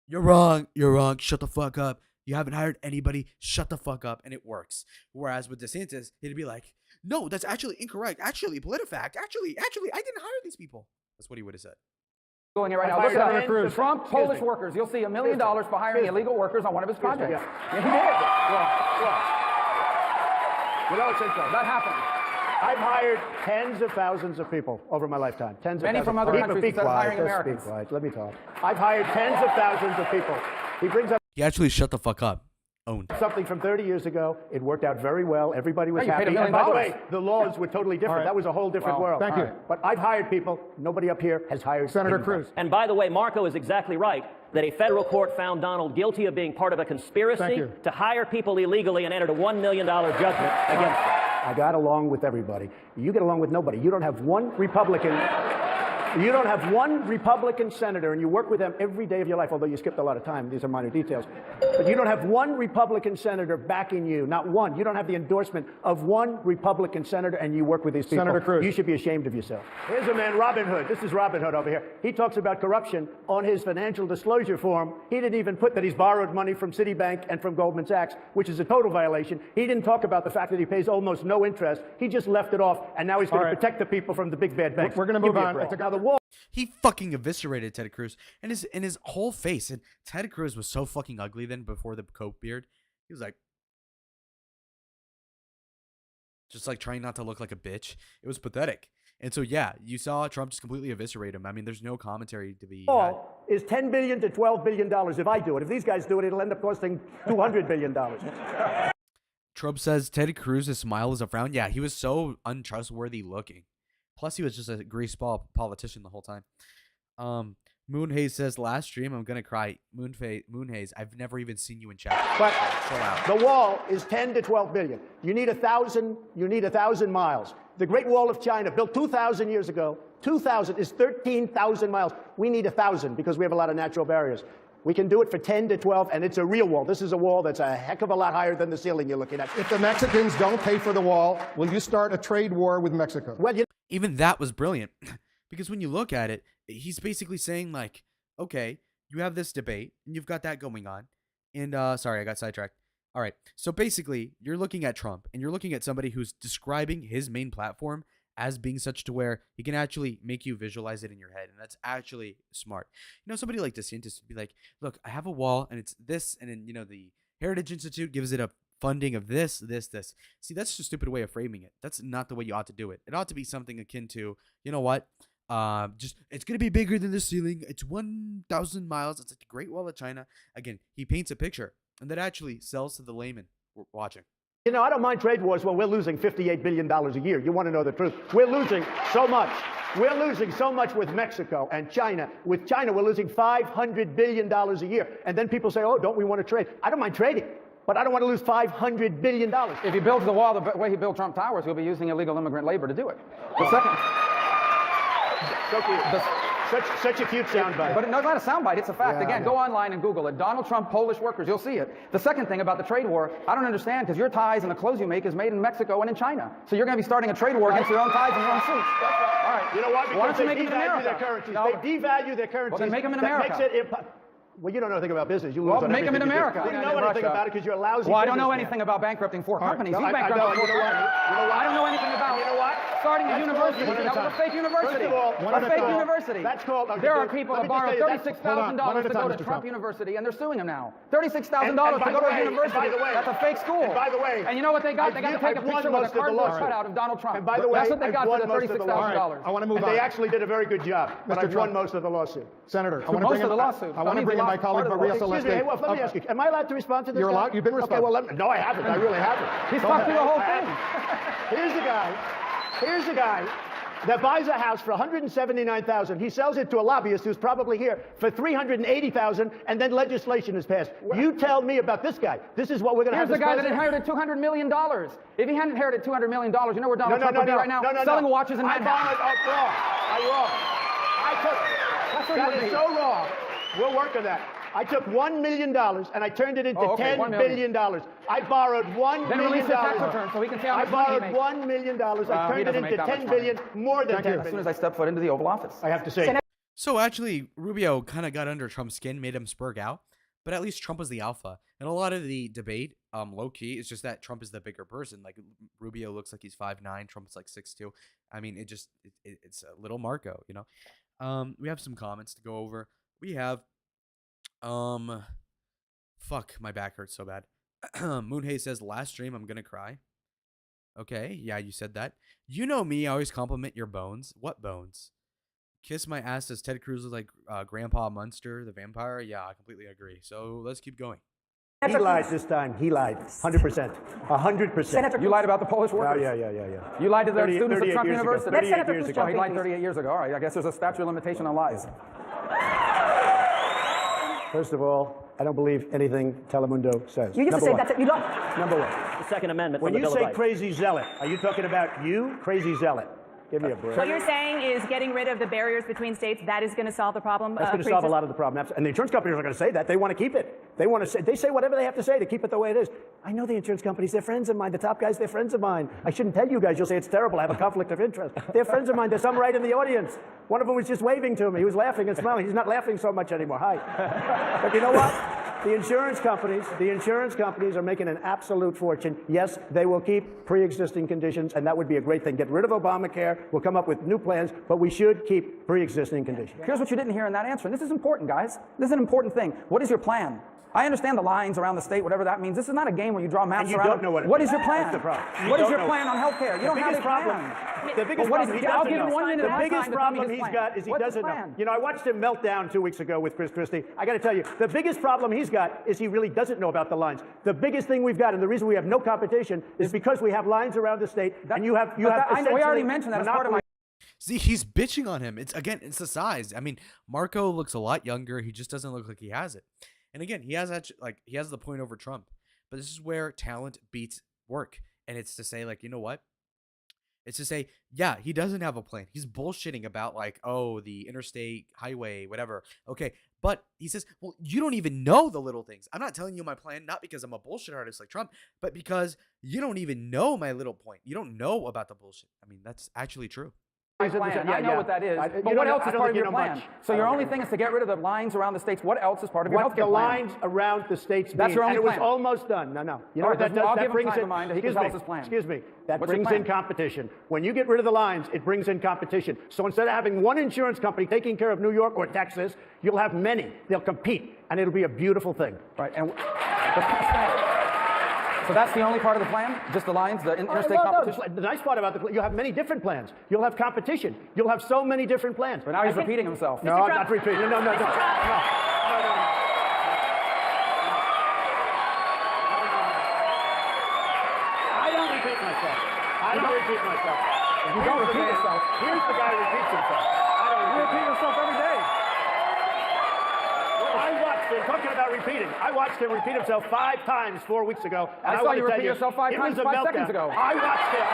S1: you're wrong. You're wrong. Shut the fuck up. You haven't hired anybody. Shut the fuck up. And it works. Whereas with DeSantis, he'd be like, no, that's actually incorrect. Actually, PolitiFact. Actually, I didn't hire these people. That's what he would have said.
S21: Going here right now. Look at that. Trump, Polish workers. You'll see $1 million for hiring illegal workers on one of his projects. Yeah, he did.
S17: You know, it's interesting.
S21: That happened.
S17: I've hired tens of thousands of people over my lifetime.
S21: Many from other countries instead of hiring Americans.
S17: Be quiet. Let me talk. I've hired tens of thousands of people. He brings up.
S1: He actually shut the fuck up. Owned.
S17: Something from 30 years ago. It worked out very well. Everybody was
S21: happy.
S17: And by the way, the laws were totally different. Right. That was a whole different world.
S21: Thank you.
S17: But I've hired people. Nobody up here has hired
S21: Senator
S17: anybody.
S21: Cruz.
S8: And by the way, Marco is exactly right that a federal court found Donald guilty of being part of a conspiracy to hire people illegally and entered a $1 million judgment against them.
S17: I got along with everybody. You get along with nobody. You don't have one Republican. You don't have one Republican senator, and you work with them every day of your life, although you skipped a lot of time. These are minor details. But you don't have one Republican senator backing you, not one. You don't have the endorsement of one Republican senator, and you work with these people.
S21: Senator Cruz.
S17: You should be ashamed of yourself. Here's a man, Robin Hood. This is Robin Hood over here. He talks about corruption on his financial disclosure form. He didn't even put that he's borrowed money from Citibank and from Goldman Sachs, which is a total violation. He didn't talk about the fact that he pays almost no interest. He just left it off, and now he's going to protect the people from the big bad banks.
S21: We're going to move on.
S17: Now, the wall.
S1: He fucking eviscerated Ted Cruz and his whole face. And Ted Cruz was so fucking ugly then before the coat beard. He was like, just like trying not to look like a bitch. It was pathetic. And so, yeah, you saw Trump just completely eviscerate him. I mean, there's no commentary to be had.
S17: Is $10 billion to $12 billion if I do it. If these guys do it, it'll end up costing $200 billion.
S1: Trump says Ted Cruz's smile is a frown. Yeah, he was so untrustworthy looking. Plus, he was just a greaseball politician the whole time. Moonhaze says, last stream, I'm going to cry. Moonhaze, I've never even seen you in chat.
S17: But the wall is 10 to 12 billion. You need 1,000 miles. The Great Wall of China, built 2,000 years ago, 2,000 is 13,000 miles. We need 1,000 because we have a lot of natural barriers. We can do it for 10 to 12, and it's a real wall. This is a wall that's a heck of a lot higher than the ceiling you're looking at.
S23: If the Mexicans don't pay for the wall, will you start a trade war with Mexico?
S17: Well,
S1: even that was brilliant. Because when you look at it, he's basically saying, like, okay, you have this debate, and you've got that going on. And, sorry, I got sidetracked. All right, so basically, you're looking at Trump, and you're looking at somebody who's describing his main platform as being such to where he can actually make you visualize it in your head, and that's actually smart. You know, somebody like DeSantis would be like, look, I have a wall, and it's this, and then, you know, the Heritage Institute gives it a funding of this. See, that's just a stupid way of framing it. That's not the way you ought to do it. It ought to be something akin to, you know what? Just it's gonna be bigger than the ceiling. It's 1,000 miles. It's like the Great Wall of China. Again, he paints a picture, and that actually sells to the layman watching.
S17: You know, I don't mind trade wars when we're losing $58 billion a year. You want to know the truth? We're losing so much. We're losing so much with Mexico and China. With China, we're losing $500 billion a year. And then people say, oh, don't we want to trade? I don't mind trading, but I don't want to lose $500 billion.
S21: If he builds the wall the way he built Trump Towers, he'll be using illegal immigrant labor to do it. The second...
S17: Such a cute soundbite.
S21: But no, it's not a soundbite. It's a fact.
S17: Yeah,
S21: Again, go online and Google it. Donald Trump, Polish workers. You'll see it. The second thing about the trade war, I don't understand, because your ties and the clothes you make is made in Mexico and in China. So you're going to be starting a trade war against your own ties and your own suits. All right.
S17: You know why?
S21: Why don't you
S17: Because
S21: make
S17: they
S21: them in
S17: devalue
S21: America?
S17: their currencies.
S21: No.
S17: They devalue their currencies.
S21: Well, then make them in
S17: that
S21: America.
S17: Makes it well, you don't know anything about business. You lose
S21: Well,
S17: on
S21: make them in
S17: everything you do.
S21: America.
S17: You don't know anything about it because you're a lousy
S21: Well, I don't know
S17: businessman.
S21: anything about bankrupting four companies.
S17: No,
S21: You
S17: I
S21: bankrupted
S17: know.
S21: four
S17: You know what?
S21: companies.
S17: You know what?
S21: I don't know anything about
S17: You know what?
S21: starting a
S17: That's
S21: university.
S17: called-
S21: That was a fake university.
S17: First of all,
S21: a fake university.
S17: That's called. Okay,
S21: there are people
S17: let
S21: that
S17: me just
S21: borrowed
S17: tell you, that's-
S21: $36,000 to go to Trump University, and they're suing him now. $36,000 to go to a university.
S17: by the way,
S21: That's a fake school.
S17: And by the way,
S21: and you know what they got? They got to take a
S17: I've won
S21: picture with a
S17: most of the
S21: cardboard
S17: lawsuit.
S21: cutout of Donald Trump.
S17: And by the way,
S21: that's what they got for the $36,000.
S23: I want to move
S17: and
S23: on.
S17: they actually did a very good job. But I've won most of the lawsuit.
S23: Senator, I want to
S21: Most
S17: bring
S21: of
S17: in,
S21: the lawsuit.
S23: I want to bring in my colleague Maria
S17: Excuse me,
S23: Celeste.
S17: hey, well, let me ask you, am I allowed to respond to this?
S23: You're
S17: guy?
S23: allowed. You've been
S17: Okay,
S23: responding.
S17: well, no, I haven't. I really haven't.
S21: He's
S17: Go
S21: fucked through the
S17: ahead.
S21: whole
S17: I
S21: thing.
S17: haven't. Here's the guy that buys a house for $179,000. He sells it to a lobbyist who's probably here for $380,000, and then legislation is passed. You tell me about this guy. This is what we're going to have.
S21: Here's the
S17: this
S21: guy that
S17: president-
S21: inherited $200 million. If he hadn't inherited $200 million, you know where Donald Trump would be right now? Selling watches in Manhattan.
S17: I'm wrong.
S21: That's where
S17: That
S21: he would
S17: is
S21: be.
S17: so wrong. We'll work on that. I took $1 million and I turned it into
S21: $10
S17: $10 billion. I borrowed $1
S21: Then
S17: million.
S21: release your tax return so we can see how
S17: I
S21: much money you
S17: borrowed
S21: make.
S17: $1 million. I
S21: He
S17: turned it
S21: doesn't
S17: into
S21: make that much
S17: $10
S21: money.
S17: billion, more than $10
S21: As
S17: billion.
S21: soon as I step foot into the Oval Office.
S17: I have to say.
S1: So actually, Rubio kind of got under Trump's skin, made him spurg out. But at least Trump was the alpha. And a lot of the debate, low key, is just that Trump is the bigger person. Like Rubio looks like he's 5'9", Trump's like 6'2". I mean, it's a little Marco, you know. We have some comments to go over. We have fuck, my back hurts so bad. Moonhay says, last stream I'm gonna cry. Okay, yeah, you said that. You know me, I always compliment your bones. What bones? Kiss my ass says Ted Cruz is like Grandpa Munster, the vampire. Yeah, I completely agree. So let's keep going.
S17: He lied this time. He lied. 100%. 100%.
S21: You lied about the Polish workers?
S17: Yeah.
S21: You lied to the
S17: 38
S21: students of Trump
S17: years ago.
S21: University?
S17: 38 years ago.
S21: Oh, he lied 38 years ago. All right, I guess there's a statute of limitation on lies.
S17: First of all, I don't believe anything Telemundo says.
S2: You used to say that. You don't.
S17: Number one.
S8: The Second Amendment
S17: When
S8: from the
S17: you
S8: Bill of
S17: say
S8: Rights.
S17: crazy zealot, are you talking about you, crazy zealot? Give me a break.
S3: What you're saying is getting rid of the barriers between states, that is going to solve the problem?
S17: That's going to solve a lot of the problem. And the insurance companies are going to say that. They want to keep it. They say whatever they have to say to keep it the way it is. I know the insurance companies. They're friends of mine. The top guys, they're friends of mine. I shouldn't tell you guys. You'll say it's terrible. I have a conflict of interest. They're friends of mine. There's some right in the audience. One of them was just waving to me. He was laughing and smiling. He's not laughing so much anymore. Hi. But you know what? The insurance companies are making an absolute fortune. Yes, they will keep pre-existing conditions, and that would be a great thing. Get rid of Obamacare. We'll come up with new plans, but we should keep pre-existing conditions.
S21: Here's what you didn't hear in that answer, and this is important, guys. This is an important thing. What is your plan? I understand the lines around the state, whatever that means. This is not a game where you draw maps
S17: And you
S21: around.
S17: don't know what it
S21: What
S17: means.
S21: is your plan?
S17: That's the problem. You
S21: What is
S17: don't
S21: your
S17: know
S21: plan on health care? You don't have a plan.
S17: The biggest
S21: What is-
S17: problem, he
S21: I'll
S17: doesn't
S21: give him
S17: know.
S21: 1 minute
S17: The
S21: at a
S17: biggest
S21: time to tell me
S17: problem
S21: his
S17: he's
S21: plan.
S17: got is he
S21: What's his
S17: doesn't know.
S21: plan?
S17: You know, I watched him melt down 2 weeks ago with Chris Christie. I got to tell you, the biggest problem he's got is he really doesn't know about the lines. The biggest thing we've got, and the reason we have no competition, is because we have lines around the state, and you have
S21: we already
S17: essentially
S21: mentioned that as part of my.
S1: See, he's bitching on him. It's the size. I mean, Marco looks a lot younger. He just doesn't look like he has it. And again, he has the point over Trump. But this is where talent beats work. And it's to say, like, you know what? It's to say, yeah, he doesn't have a plan. He's bullshitting about, like, oh, the interstate highway, whatever. Okay. But he says, well, you don't even know the little things. I'm not telling you my plan, not because I'm a bullshit artist like Trump, but because you don't even know my little point. You don't know about the bullshit. I mean, that's actually true.
S21: Plan. I know what that is. But what else is part of your plan? So your only thing is to get rid of the lines around the states. What else is part of your health care plan?
S17: What the lines around the states mean.
S21: That's your only
S17: and it was
S21: plan.
S17: almost done. No. You know
S21: All
S17: what
S21: right,
S17: that does?
S21: I'll
S17: That
S21: give him
S17: brings
S21: time
S17: in,
S21: to mind. He can tell us his plan.
S17: Excuse me. That
S21: What's your
S17: brings
S21: plan?
S17: in competition. When you get rid of the lines, it brings in competition. So instead of having one insurance company taking care of New York or Texas, you'll have many. They'll compete, and it'll be a beautiful thing.
S21: Right. And So that's the only part of the plan? Just the lines, the interstate competition?
S17: The nice part about you'll have many different plans. You'll have competition. You'll have so many different plans.
S21: But now he's repeating himself.
S17: No, I'm not repeating. No. I don't repeat myself.
S21: You don't repeat yourself.
S17: Here's the guy who repeats himself.
S21: You repeat yourself every day.
S17: Talking about repeating. I watched him repeat himself 5 times 4 weeks ago.
S21: I saw you repeat yourself 5 times 5 seconds ago.
S17: I watched him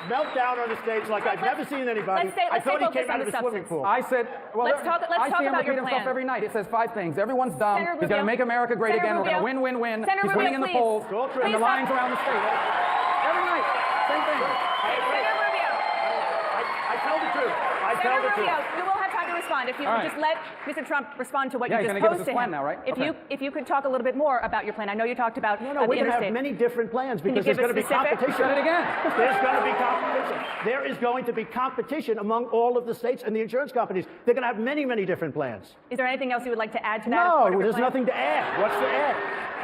S17: melt down on the stage like I've never seen anybody. I thought he came out of the swimming pool.
S21: I said, well,
S3: let's talk
S21: I see him
S3: about
S21: repeat
S3: your
S21: himself
S3: plan.
S21: every night. It says 5 things. Everyone's dumb. He's going to make America great again. We're going to win, win, win. He's winning in the polls. And the lines around the state. Every night. Same thing.
S17: I tell the truth.
S3: Senator Rubio, you will have time to respond. If you would just let Mr. Trump respond to what you just posed to him.
S21: Now, right?
S3: If you could talk a little bit more about your plan. I know you talked about
S17: we're going to have many different plans because there's going to be competition.
S21: Say it again.
S17: There's going to be competition. There is going to be competition among all of the states and the insurance companies. They're going to have many, many different plans.
S3: Is there anything else you would like to add to that?
S17: No, there's nothing to add. What's to add?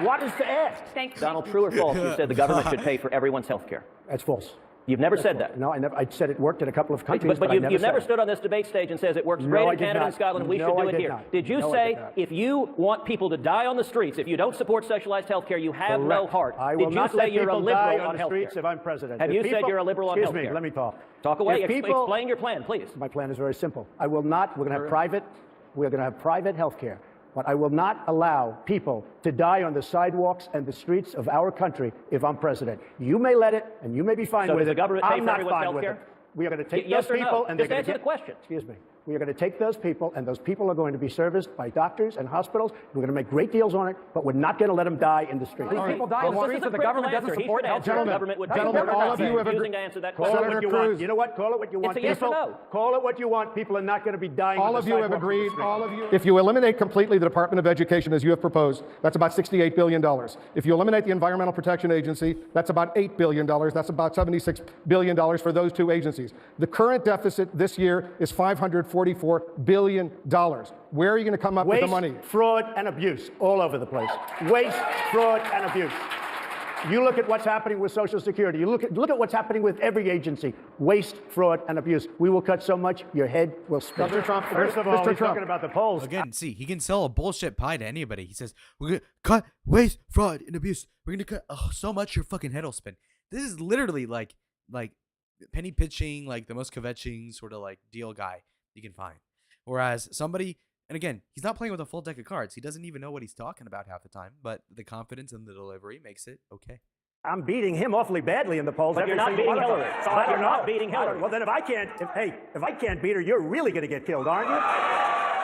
S17: What is to add?
S3: Thank you.
S8: Donald, true or false, you said the government should pay for everyone's health care.
S17: That's false.
S8: You've never said that.
S17: No, I never. I said it worked in a couple of countries,
S8: but you've never stood on this debate stage and says it works great in Canada and Scotland, and we should do it here. Did you say if you want people to die on the streets, if you don't support socialized health care, you have no heart?
S17: I will not let people die on the streets if I'm president.
S8: Have you said you're a liberal on health care?
S17: Excuse me, let me talk.
S8: Talk away. Explain your plan, please.
S17: My plan is very simple. I will not. We're going to have private health care. But I will not allow people to die on the sidewalks and the streets of our country if I'm president. You may let it, and you may be fine with it.
S8: So does the government pay
S17: I'm
S8: for
S17: not
S8: everyone's
S17: fine
S8: health
S17: with
S8: care?
S17: it. We are going to take
S8: Yes
S17: those
S8: or
S17: people,
S8: no?
S17: and
S8: Just
S17: they're going
S8: answer
S17: to
S8: the question.
S17: Excuse me. We are going to take those people, and those people are going to be serviced by doctors and hospitals. We're going to make great deals on it, but we're not going to let them die in the streets.
S21: These people die in the streets, so the government doesn't support health care.
S8: Gentlemen,
S21: all of you
S8: have agreed. To answer that
S17: Call
S8: question.
S17: it what you want. You know what? Call it what you want.
S8: It's a yes or no.
S17: Call it what you want. People are not going to be dying.
S23: All of you have agreed. All of you. If you eliminate completely the Department of Education, as you have proposed, that's about $68 billion. If you eliminate the Environmental Protection Agency, that's about $8 billion. That's about $76 billion for those 2 agencies. The current deficit this year is $544 billion. Where are you going to come up with the money?
S17: Waste, fraud, and abuse all over the place. Waste, fraud, and abuse. You look at what's happening with Social Security. You look at what's happening with every agency. Waste, fraud, and abuse. We will cut so much, your head will spin.
S23: Mr. Trump,
S17: First of all, he's talking about the polls.
S1: Again, see, he can sell a bullshit pie to anybody. He says, we're going to cut waste, fraud, and abuse. We're going to cut so much your fucking head will spin. This is literally like penny pitching, like the most kvetching sort of like deal guy you can find. Whereas somebody, and again, he's not playing with a full deck of cards. He doesn't even know what he's talking about half the time, but the confidence in the delivery makes it okay.
S17: I'm beating him awfully badly in the polls.
S8: But you're not beating Hillary.
S17: But
S8: you're not beating Hillary.
S17: Well, then if I can't beat her, you're really going to get killed, aren't you?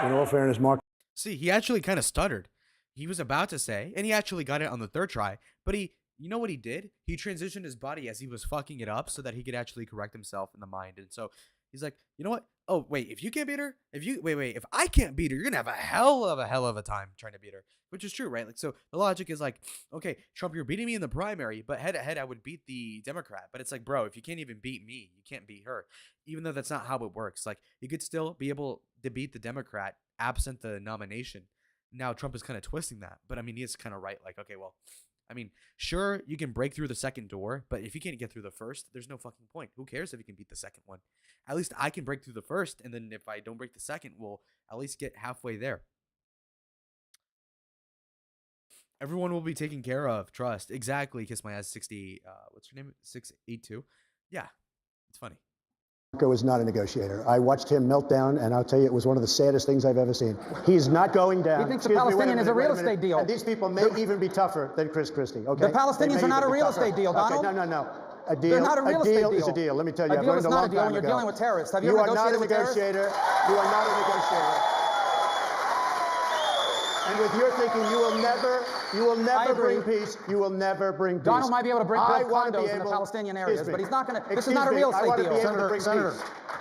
S17: In all fairness, Mark.
S1: See, he actually kind of stuttered. He was about to say, and he actually got it on the 3rd try, but you know what he did? He transitioned his body as he was fucking it up so that he could actually correct himself in the mind. And so he's like, you know what? Oh, wait, if you can't beat her, if I can't beat her, you're going to have a hell of a time trying to beat her, which is true, right? Like, so the logic is like, okay, Trump, you're beating me in the primary, but head to head, I would beat the Democrat. But it's like, bro, if you can't even beat me, you can't beat her, even though that's not how it works. Like, you could still be able to beat the Democrat absent the nomination. Now Trump is kind of twisting that, but I mean, he is kind of right. Like, okay, well, I mean, sure, you can break through the second door, but if you can't get through the first, there's no fucking point. Who cares if you can beat the second one? At least I can break through the first, and then if I don't break the second, we'll at least get halfway there. Everyone will be taken care of. Trust. Exactly. Kiss my ass. 60. What's your name? 682. Yeah, it's funny.
S17: Marco is not a negotiator. I watched him melt down, and I'll tell you, it was one of the saddest things I've ever seen. He's not going down.
S21: He thinks the Palestinian is a real estate deal.
S17: And these people may even be tougher than Chris Christie, okay?
S21: The Palestinians are not a real estate deal, Donald.
S17: Okay, no. A deal,
S21: They're not a real estate deal.
S17: Is a deal. Let me tell you,
S21: a deal is not a deal when you're dealing with terrorists. Have you ever negotiated with terrorists? You
S17: are not a negotiator. And with your thinking, you will never bring peace. You will never bring peace.
S21: Donald might be able to bring condos in the Palestinian areas, but he's not going to. This is not a real estate deal.
S17: Senator.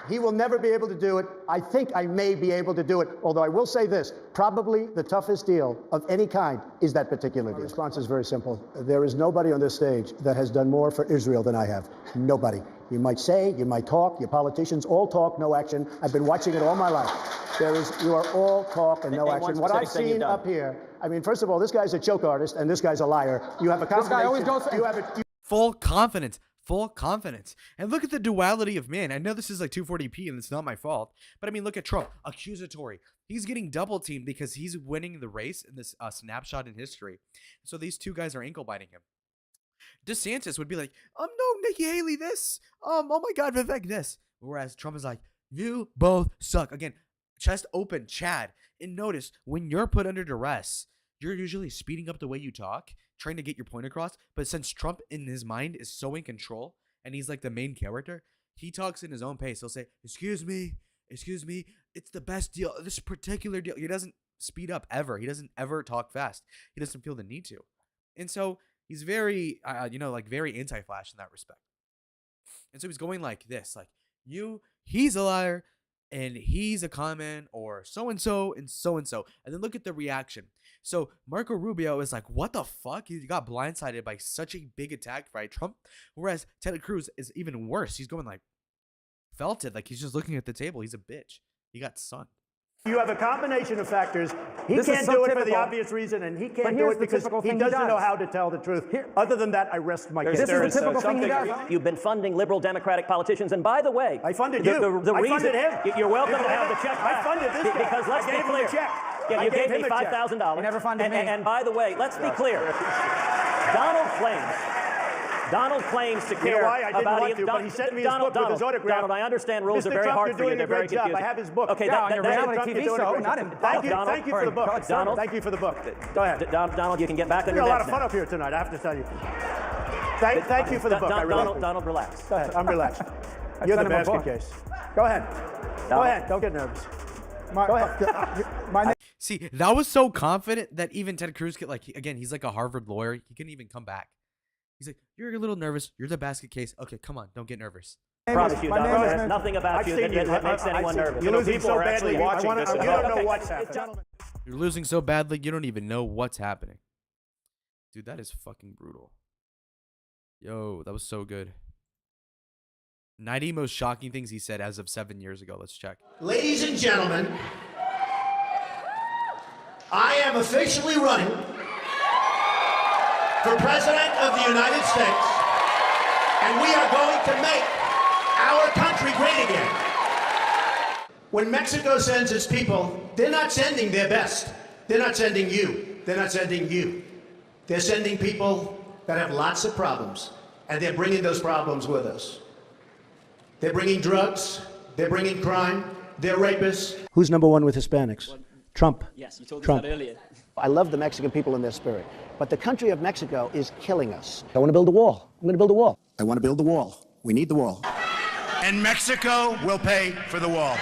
S17: He will never be able to do it. I think I may be able to do it, although I will say this, probably the toughest deal of any kind is that particular deal. The response is very simple. There is nobody on this stage that has done more for Israel than I have. Nobody. You might say, you might talk. Your politicians all talk, no action. I've been watching it all my life. You are all talk and no action. What I've seen up here, I mean, first of all, this guy's a joke artist and this guy's a liar. You have a combination.
S1: Full confidence. Full confidence. And look at the duality of man. I know this is like 240p and it's not my fault. But I mean, look at Trump. Accusatory. He's getting double teamed because he's winning the race in this snapshot in history. So these two guys are ankle biting him. DeSantis would be like, no, Nikki Haley this. Oh my God, Vivek this. Whereas Trump is like, you both suck. Again, chest open, Chad. And notice, when you're put under duress, you're usually speeding up the way you talk, trying to get your point across. But since Trump in his mind is so in control and he's like the main character, he talks in his own pace. He'll say, excuse me, it's the best deal, this particular deal. He doesn't speed up ever. He doesn't ever talk fast. He doesn't feel the need to. And so he's very, like very anti-Flash in that respect. And so he's going like this, like, he's a liar and he's a con man, or so-and-so and so-and-so. And then look at the reaction. So Marco Rubio is like, what the fuck? He got blindsided by such a big attack by Trump. Whereas Ted Cruz is even worse. He's going like, felt it. Like he's just looking at the table. He's a bitch. He got sunned.
S17: You have a combination of factors. He can't do it for the obvious reason, and he can't do it because he doesn't know how to tell the truth. Other than that, I rest my case.
S8: This is the typical thing he does. You've been funding liberal Democratic politicians, and by the way,
S17: I funded you.
S8: I funded him. You're welcome to have the check back.
S17: I funded this guy.
S8: Because let's be clear. Yeah, you gave me $5,000.
S18: You never funded me.
S8: And by the way, let's be clear. Donald claims to care about
S17: him. But he sent me his book with his autograph.
S8: Donald, I understand rules are very hard for you. They're very confusing.
S17: I have his book.
S8: Okay,
S17: on
S8: your
S17: reality TV show, not in. Thank you for the book.
S8: Donald,
S17: thank you for the book. Go ahead.
S8: Donald, you can get back on your
S17: We had a lot of fun up here tonight, I have to tell you. Thank you for the book.
S8: Donald, relax.
S17: Go ahead. I'm relaxed. You're the basket case. Go ahead. Go ahead. Don't get nervous. Go ahead.
S1: See, that was so confident that even Ted Cruz could, like, again, he's like a Harvard lawyer. He couldn't even come back. He's like, you're a little nervous. You're the basket case. Okay, come on. Don't get nervous.
S8: I promise you, Donald, there's nothing about you that makes anyone nervous.
S17: You're losing so badly. You don't know what's happening.
S1: You're losing so badly, you don't even know what's happening. Dude, that is fucking brutal. Yo, that was so good. 90 most shocking things he said as of 7 years ago. Let's check.
S17: Ladies and gentlemen, I am officially running for President of the United States, and we are going to make our country great again. When Mexico sends its people, they're not sending their best. They're not sending you. They're not sending you. They're sending people that have lots of problems, and they're bringing those problems with us. They're bringing drugs. They're bringing crime. They're rapists. Who's number one with Hispanics? Trump.
S5: Yes, you told us
S17: Trump.
S5: that earlier.
S17: I love the Mexican people in their spirit, but the country of Mexico is killing us. I want to build a wall. I'm going to build a wall. I want to build the wall. We need the wall. And Mexico will pay for the wall.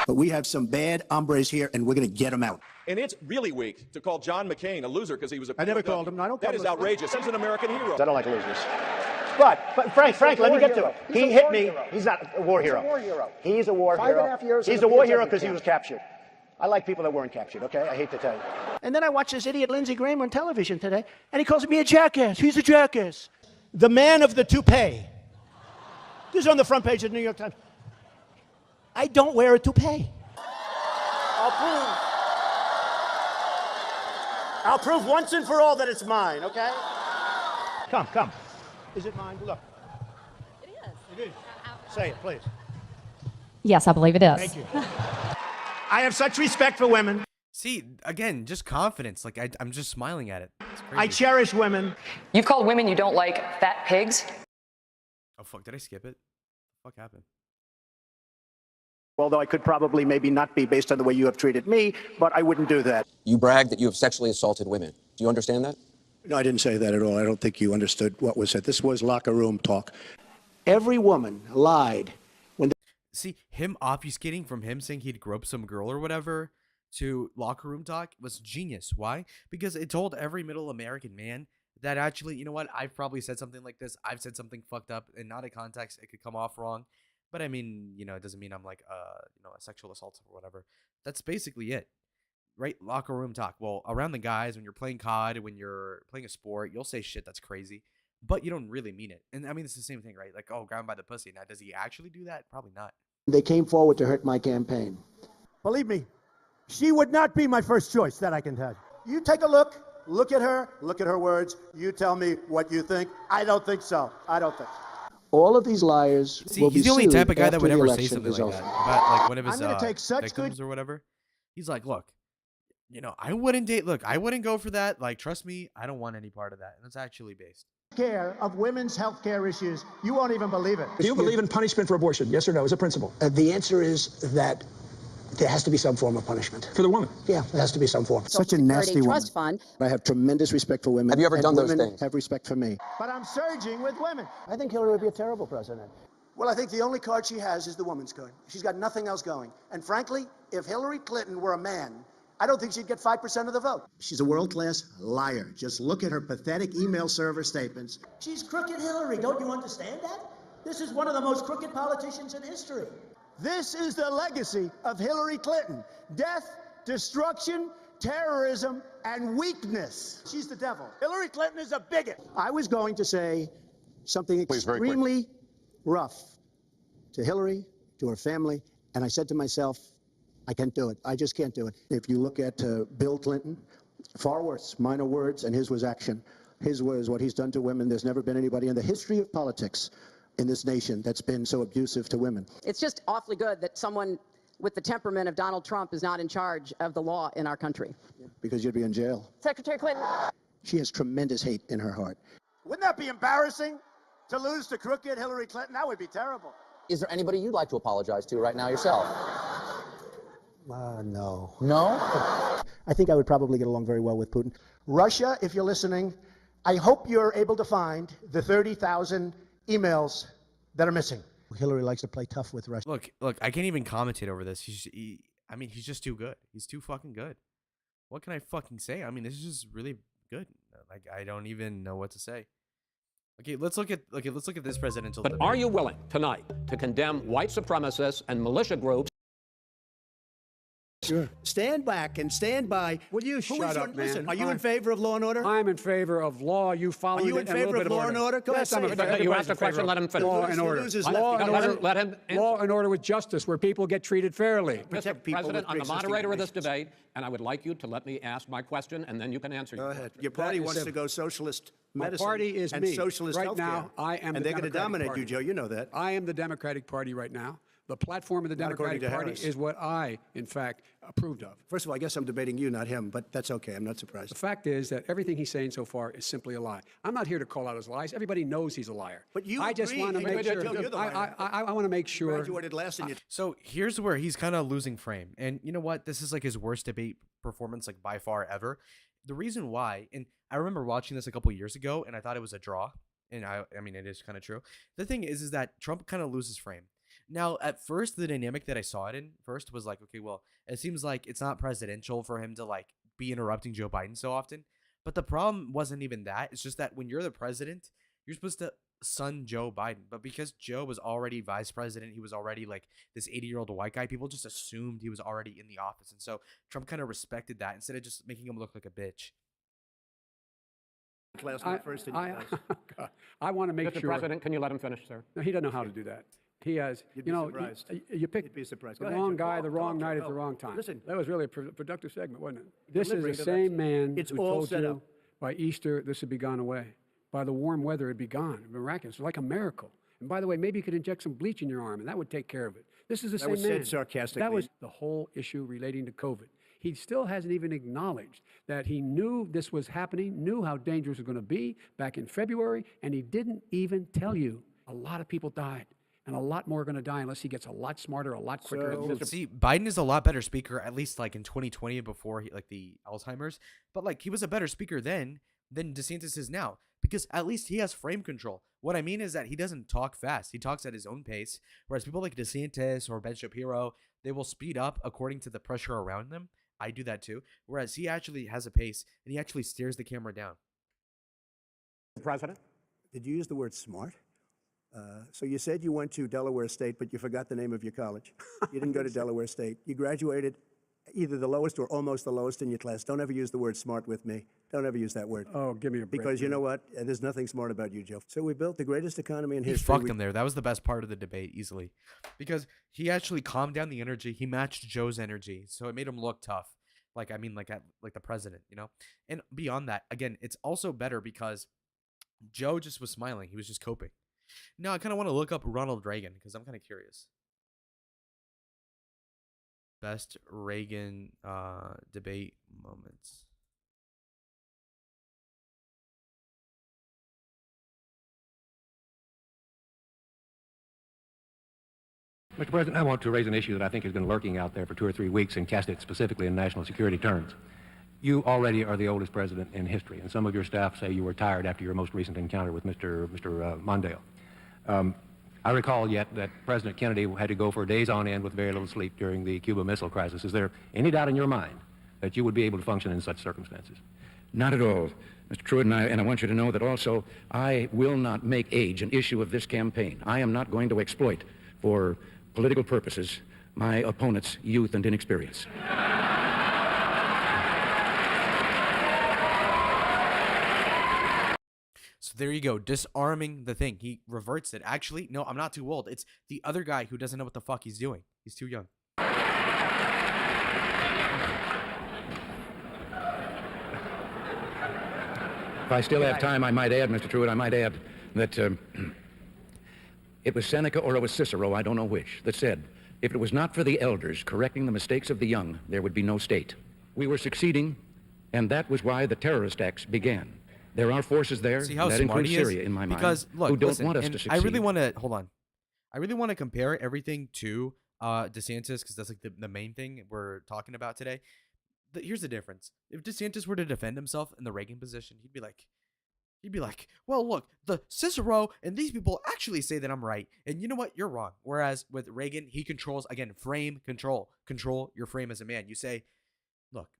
S17: But we have some bad hombres here, and we're going to get them out.
S22: And it's really weak to call John McCain a loser because he was a...
S17: I never called him. I don't call him.
S22: That is outrageous. He's an American hero.
S17: I don't like losers. But Frank, let me get to it. He hit me. He's not a war hero. He's a war hero. 5.5 years. He's a war hero because he was captured. I like people that weren't captured, okay? I hate to tell you. And then I watched this idiot Lindsey Graham on television today, and he calls me a jackass. He's a jackass. The man of the toupee. This is on the front page of the New York Times. I don't wear a toupee. I'll prove once and for all that it's mine, okay? Come. Is it mine? Look. It is. It is. Say it, please.
S10: Yes, I believe it is.
S17: Thank you. I have such respect for women.
S1: See, again, just confidence. Like, I'm just smiling at it. It's crazy.
S17: I cherish women.
S19: You've called women you don't like fat pigs.
S1: Oh, fuck. Did I skip it? What happened?
S17: Although I could probably maybe not be based on the way you have treated me, but I wouldn't do that.
S13: You brag that you have sexually assaulted women. Do you understand that?
S17: No, I didn't say that at all. I don't think you understood what was said. This was locker room talk. Every woman lied.
S1: See, him obfuscating from him saying he'd grope some girl or whatever to locker room talk was genius. Why? Because it told every middle American man that actually, you know what? I've probably said something like this. I've said something fucked up and not in context. It could come off wrong. But I mean, you know, it doesn't mean I'm like, a sexual assault or whatever. That's basically it. Right? Locker room talk. Well, around the guys, when you're playing COD, when you're playing a sport, you'll say shit that's crazy. but you don't really mean it. And I mean, it's the same thing, right? Like, oh, grab him by the pussy. Now, does he actually do that? Probably not.
S17: They came forward to hurt my campaign. Believe me, she would not be my first choice, that I can tell you. You take a look at her words. You tell me what you think. I don't think so. I don't think so. All of these liars will be
S1: he's the only
S17: sued
S1: type of guy that would
S17: after the
S1: ever say
S17: election
S1: something
S17: is
S1: like
S17: over.
S1: that about like one of his
S17: I'm gonna take such
S1: victims
S17: good
S1: or whatever. He's like, look, I wouldn't date. Look, I wouldn't go for that. Like, trust me, I don't want any part of that. And it's actually based.
S17: care of women's health care issues. You won't even believe it.
S5: Do you believe in punishment for abortion? Yes or no, as a principle?
S6: The answer is that there has to be some form of punishment.
S5: For the woman?
S6: Yeah, there has to be some form.
S17: Such a nasty woman.
S6: Trust fund.
S17: I have tremendous respect for women.
S13: Have you ever done those
S17: women
S13: things?
S17: have respect for me. But I'm surging with women. I think Hillary would be a terrible president. Well, I think the only card she has is the woman's card. She's got nothing else going. And frankly, if Hillary Clinton were a man, I don't think she'd get 5% of the vote. She's a world-class liar. Just look at her pathetic email server statements. She's crooked Hillary. Don't you understand that? This is one of the most crooked politicians in history. This is the legacy of Hillary Clinton. Death, destruction, terrorism, and weakness. She's the devil. Hillary Clinton is a bigot. I was going to say something extremely rough to Hillary, to her family, and I said to myself, I can't do it. I just can't do it. If you look at Bill Clinton, far worse, minor words, and his was action. His was what he's done to women. There's never been anybody in the history of politics in this nation that's been so abusive to women.
S9: It's just awfully good that someone with the temperament of Donald Trump is not in charge of the law in our country.
S17: Because you'd be in jail.
S9: Secretary Clinton.
S17: She has tremendous hate in her heart. Wouldn't that be embarrassing to lose to crooked Hillary Clinton? That would be terrible.
S13: Is there anybody you'd like to apologize to right now yourself?
S17: No.
S13: No?
S17: I think I would probably get along very well with Putin. Russia, if you're listening, I hope you're able to find the 30,000 emails that are missing. Hillary likes to play tough with Russia.
S1: Look, I can't even commentate over this. He's just too good. He's too fucking good. What can I fucking say? I mean, this is just really good. Like, I don't even know what to say. Okay, let's look at this presidential debate.
S24: But are you willing tonight to condemn white supremacists and militia groups?
S17: Sure. Stand back and stand by.
S18: Will you shut up, man?
S17: Listen, are you in favor of law and order?
S18: I'm in favor of law. You follow
S17: Are you in favor of law and order? Go ahead, say it.
S24: You asked a question, let him finish.
S18: Law and order.
S24: Let him answer.
S18: Law and order with justice, where people get treated fairly.
S24: Mr. President, I'm the moderator of this debate, and I would like you to let me ask my question, and then you can answer.
S17: Go ahead. Your party wants to go socialist medicine.
S18: My party is
S17: and
S18: me.
S17: socialist
S18: right
S17: healthcare.
S18: now, I am.
S17: And they're going to dominate you, Joe. You know that.
S18: I am the Democratic Party right now. The platform of the Democratic Party is what I, in fact, approved of.
S17: First of all, I guess I'm debating you, not him, but that's okay. I'm not surprised.
S18: The fact is that everything he's saying so far is simply a lie. I'm not here to call out his lies. Everybody knows he's a liar.
S17: But you
S18: I just want to make sure. I want to make sure.
S17: Graduated last in you.
S1: So here's where he's kind of losing frame. And you know what? This is like his worst debate performance, like by far ever. The reason why, and I remember watching this a couple years ago, and I thought it was a draw. And I mean, it is kind of true. The thing is that Trump kind of loses frame. Now, at first, the dynamic that I saw it in first was like, okay, well, it seems like it's not presidential for him to like be interrupting Joe Biden so often. But the problem wasn't even that. It's just that when you're the president, you're supposed to son Joe Biden. But because Joe was already vice president, he was already like this 80-year-old white guy, people just assumed he was already in the office. And so Trump kind of respected that instead of just making him look like a bitch.
S18: I want to make
S24: Mr.
S18: sure.
S24: President, can you let him finish, sir?
S18: No, he doesn't know how to do that. He has, you know, you picked the wrong guy, the wrong night at the wrong time.
S17: Listen,
S18: that was really a productive segment, wasn't it? This is the same man who told you by Easter this would be gone away. By the warm weather, it'd be gone. Miraculous, like a miracle. And by the way, maybe you could inject some bleach in your arm, and that would take care of it. This is the same man.
S17: That was said sarcastically.
S18: That was the whole issue relating to COVID. He still hasn't even acknowledged that he knew this was happening, knew how dangerous it was going to be back in February, and he didn't even tell you. A lot of people died. And a lot more are going to die unless he gets a lot smarter, a lot quicker.
S1: See, Biden is a lot better speaker, at least like in 2020 before like the Alzheimer's. But like he was a better speaker then than DeSantis is now because at least he has frame control. What I mean is that he doesn't talk fast. He talks at his own pace. Whereas people like DeSantis or Ben Shapiro, they will speed up according to the pressure around them. I do that too. Whereas he actually has a pace and he actually steers the camera down.
S24: President?
S17: Did you use the word smart? So you said you went to Delaware State, but you forgot the name of your college. You didn't go to Delaware State. You graduated either the lowest or almost the lowest in your class. Don't ever use the word smart with me.
S4: Don't ever use that word.
S18: Oh, give me a break.
S4: Because you know what? There's nothing smart about you, Joe. So we built the greatest economy in
S1: He
S4: history.
S1: fucked him there. That was the best part of the debate, easily, because he actually calmed down the energy. He matched Joe's energy, so it made him look tough. Like the president, you know. And beyond that, again, it's also better because Joe just was smiling. He was just coping. Now I kind of want to look up Ronald Reagan because I'm kind of curious. Best Reagan debate moments.
S7: Mr. President, I want to raise an issue that I think has been lurking out there for 2 or 3 weeks and cast it specifically in national security terms. You already are the oldest president in history, and some of your staff say you were tired after your most recent encounter with Mr. Mondale. I recall yet that President Kennedy had to go for days on end with very little sleep during the Cuba Missile Crisis. Is there any doubt in your mind that you would be able to function in such circumstances?
S11: Not at all, Mr. Truitt, and I want you to know that also I will not make age an issue of this campaign. I am not going to exploit for political purposes my opponent's youth and inexperience.
S1: So there you go, disarming the thing. He reverts it. Actually, no, I'm not too old. It's the other guy who doesn't know what the fuck he's doing. He's too young.
S11: If I still have time, I might add, Mr. Truitt, I might add that it was Seneca or it was Cicero, I don't know which, that said, if it was not for the elders correcting the mistakes of the young, there would be no state. We were succeeding, and that was why the terrorist acts began. There are forces there,
S1: See how
S11: that
S1: smart
S11: includes
S1: he is?
S11: Syria in my
S1: because,
S11: mind,
S1: look,
S11: who don't
S1: listen,
S11: want us
S1: and
S11: to succeed.
S1: I really want to, hold on. I really want to compare everything to DeSantis because that's like the main thing we're talking about today. Here's the difference. If DeSantis were to defend himself in the Reagan position, he'd be like, well, look, the Cicero and these people actually say that I'm right. And you know what? You're wrong. Whereas with Reagan, he controls, again, frame control. Control your frame as a man. You say, look,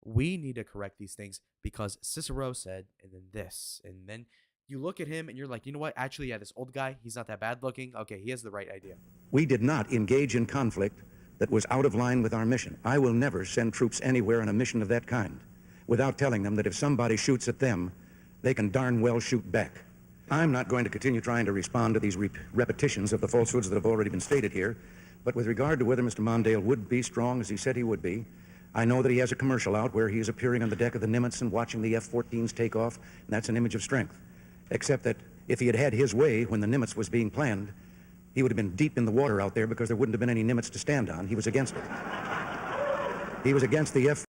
S1: we need to correct these things because Cicero said, and then this. And then you look at him and you're like, you know what? Actually, yeah, this old guy, he's not that bad looking. Okay, he has the right idea.
S11: We did not engage in conflict that was out of line with our mission. I will never send troops anywhere on a mission of that kind without telling them that if somebody shoots at them, they can darn well shoot back. I'm not going to continue trying to respond to these repetitions of the falsehoods that have already been stated here, but with regard to whether Mr. Mondale would be strong as he said he would be, I know that he has a commercial out where he is appearing on the deck of the Nimitz and watching the F-14s take off, and that's an image of strength. Except that if he had had his way when the Nimitz was being planned, he would have been deep in the water out there because there wouldn't have been any Nimitz to stand on. He was against it. He was against the F.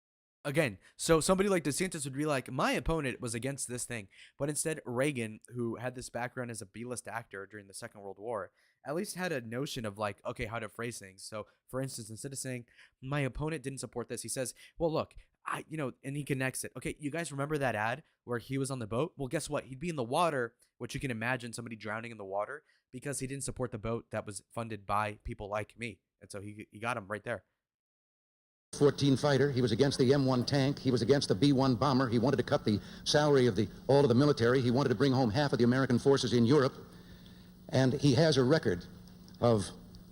S1: Again, so somebody like DeSantis would be like, my opponent was against this thing. But instead, Reagan, who had this background as a B-list actor during the Second World War, at least had a notion of like, okay, how to phrase things. So, for instance, instead of saying, my opponent didn't support this, he says, well, look, and he connects it. Okay, you guys remember that ad where he was on the boat? Well, guess what? He'd be in the water, which you can imagine somebody drowning in the water because he didn't support the boat that was funded by people like me. And so he got him right there.
S11: 14 fighter. He was against the M1 tank. He was against the B1 bomber. He wanted to cut the salary of all of the military. He wanted to bring home half of the American forces in Europe. And he has a record of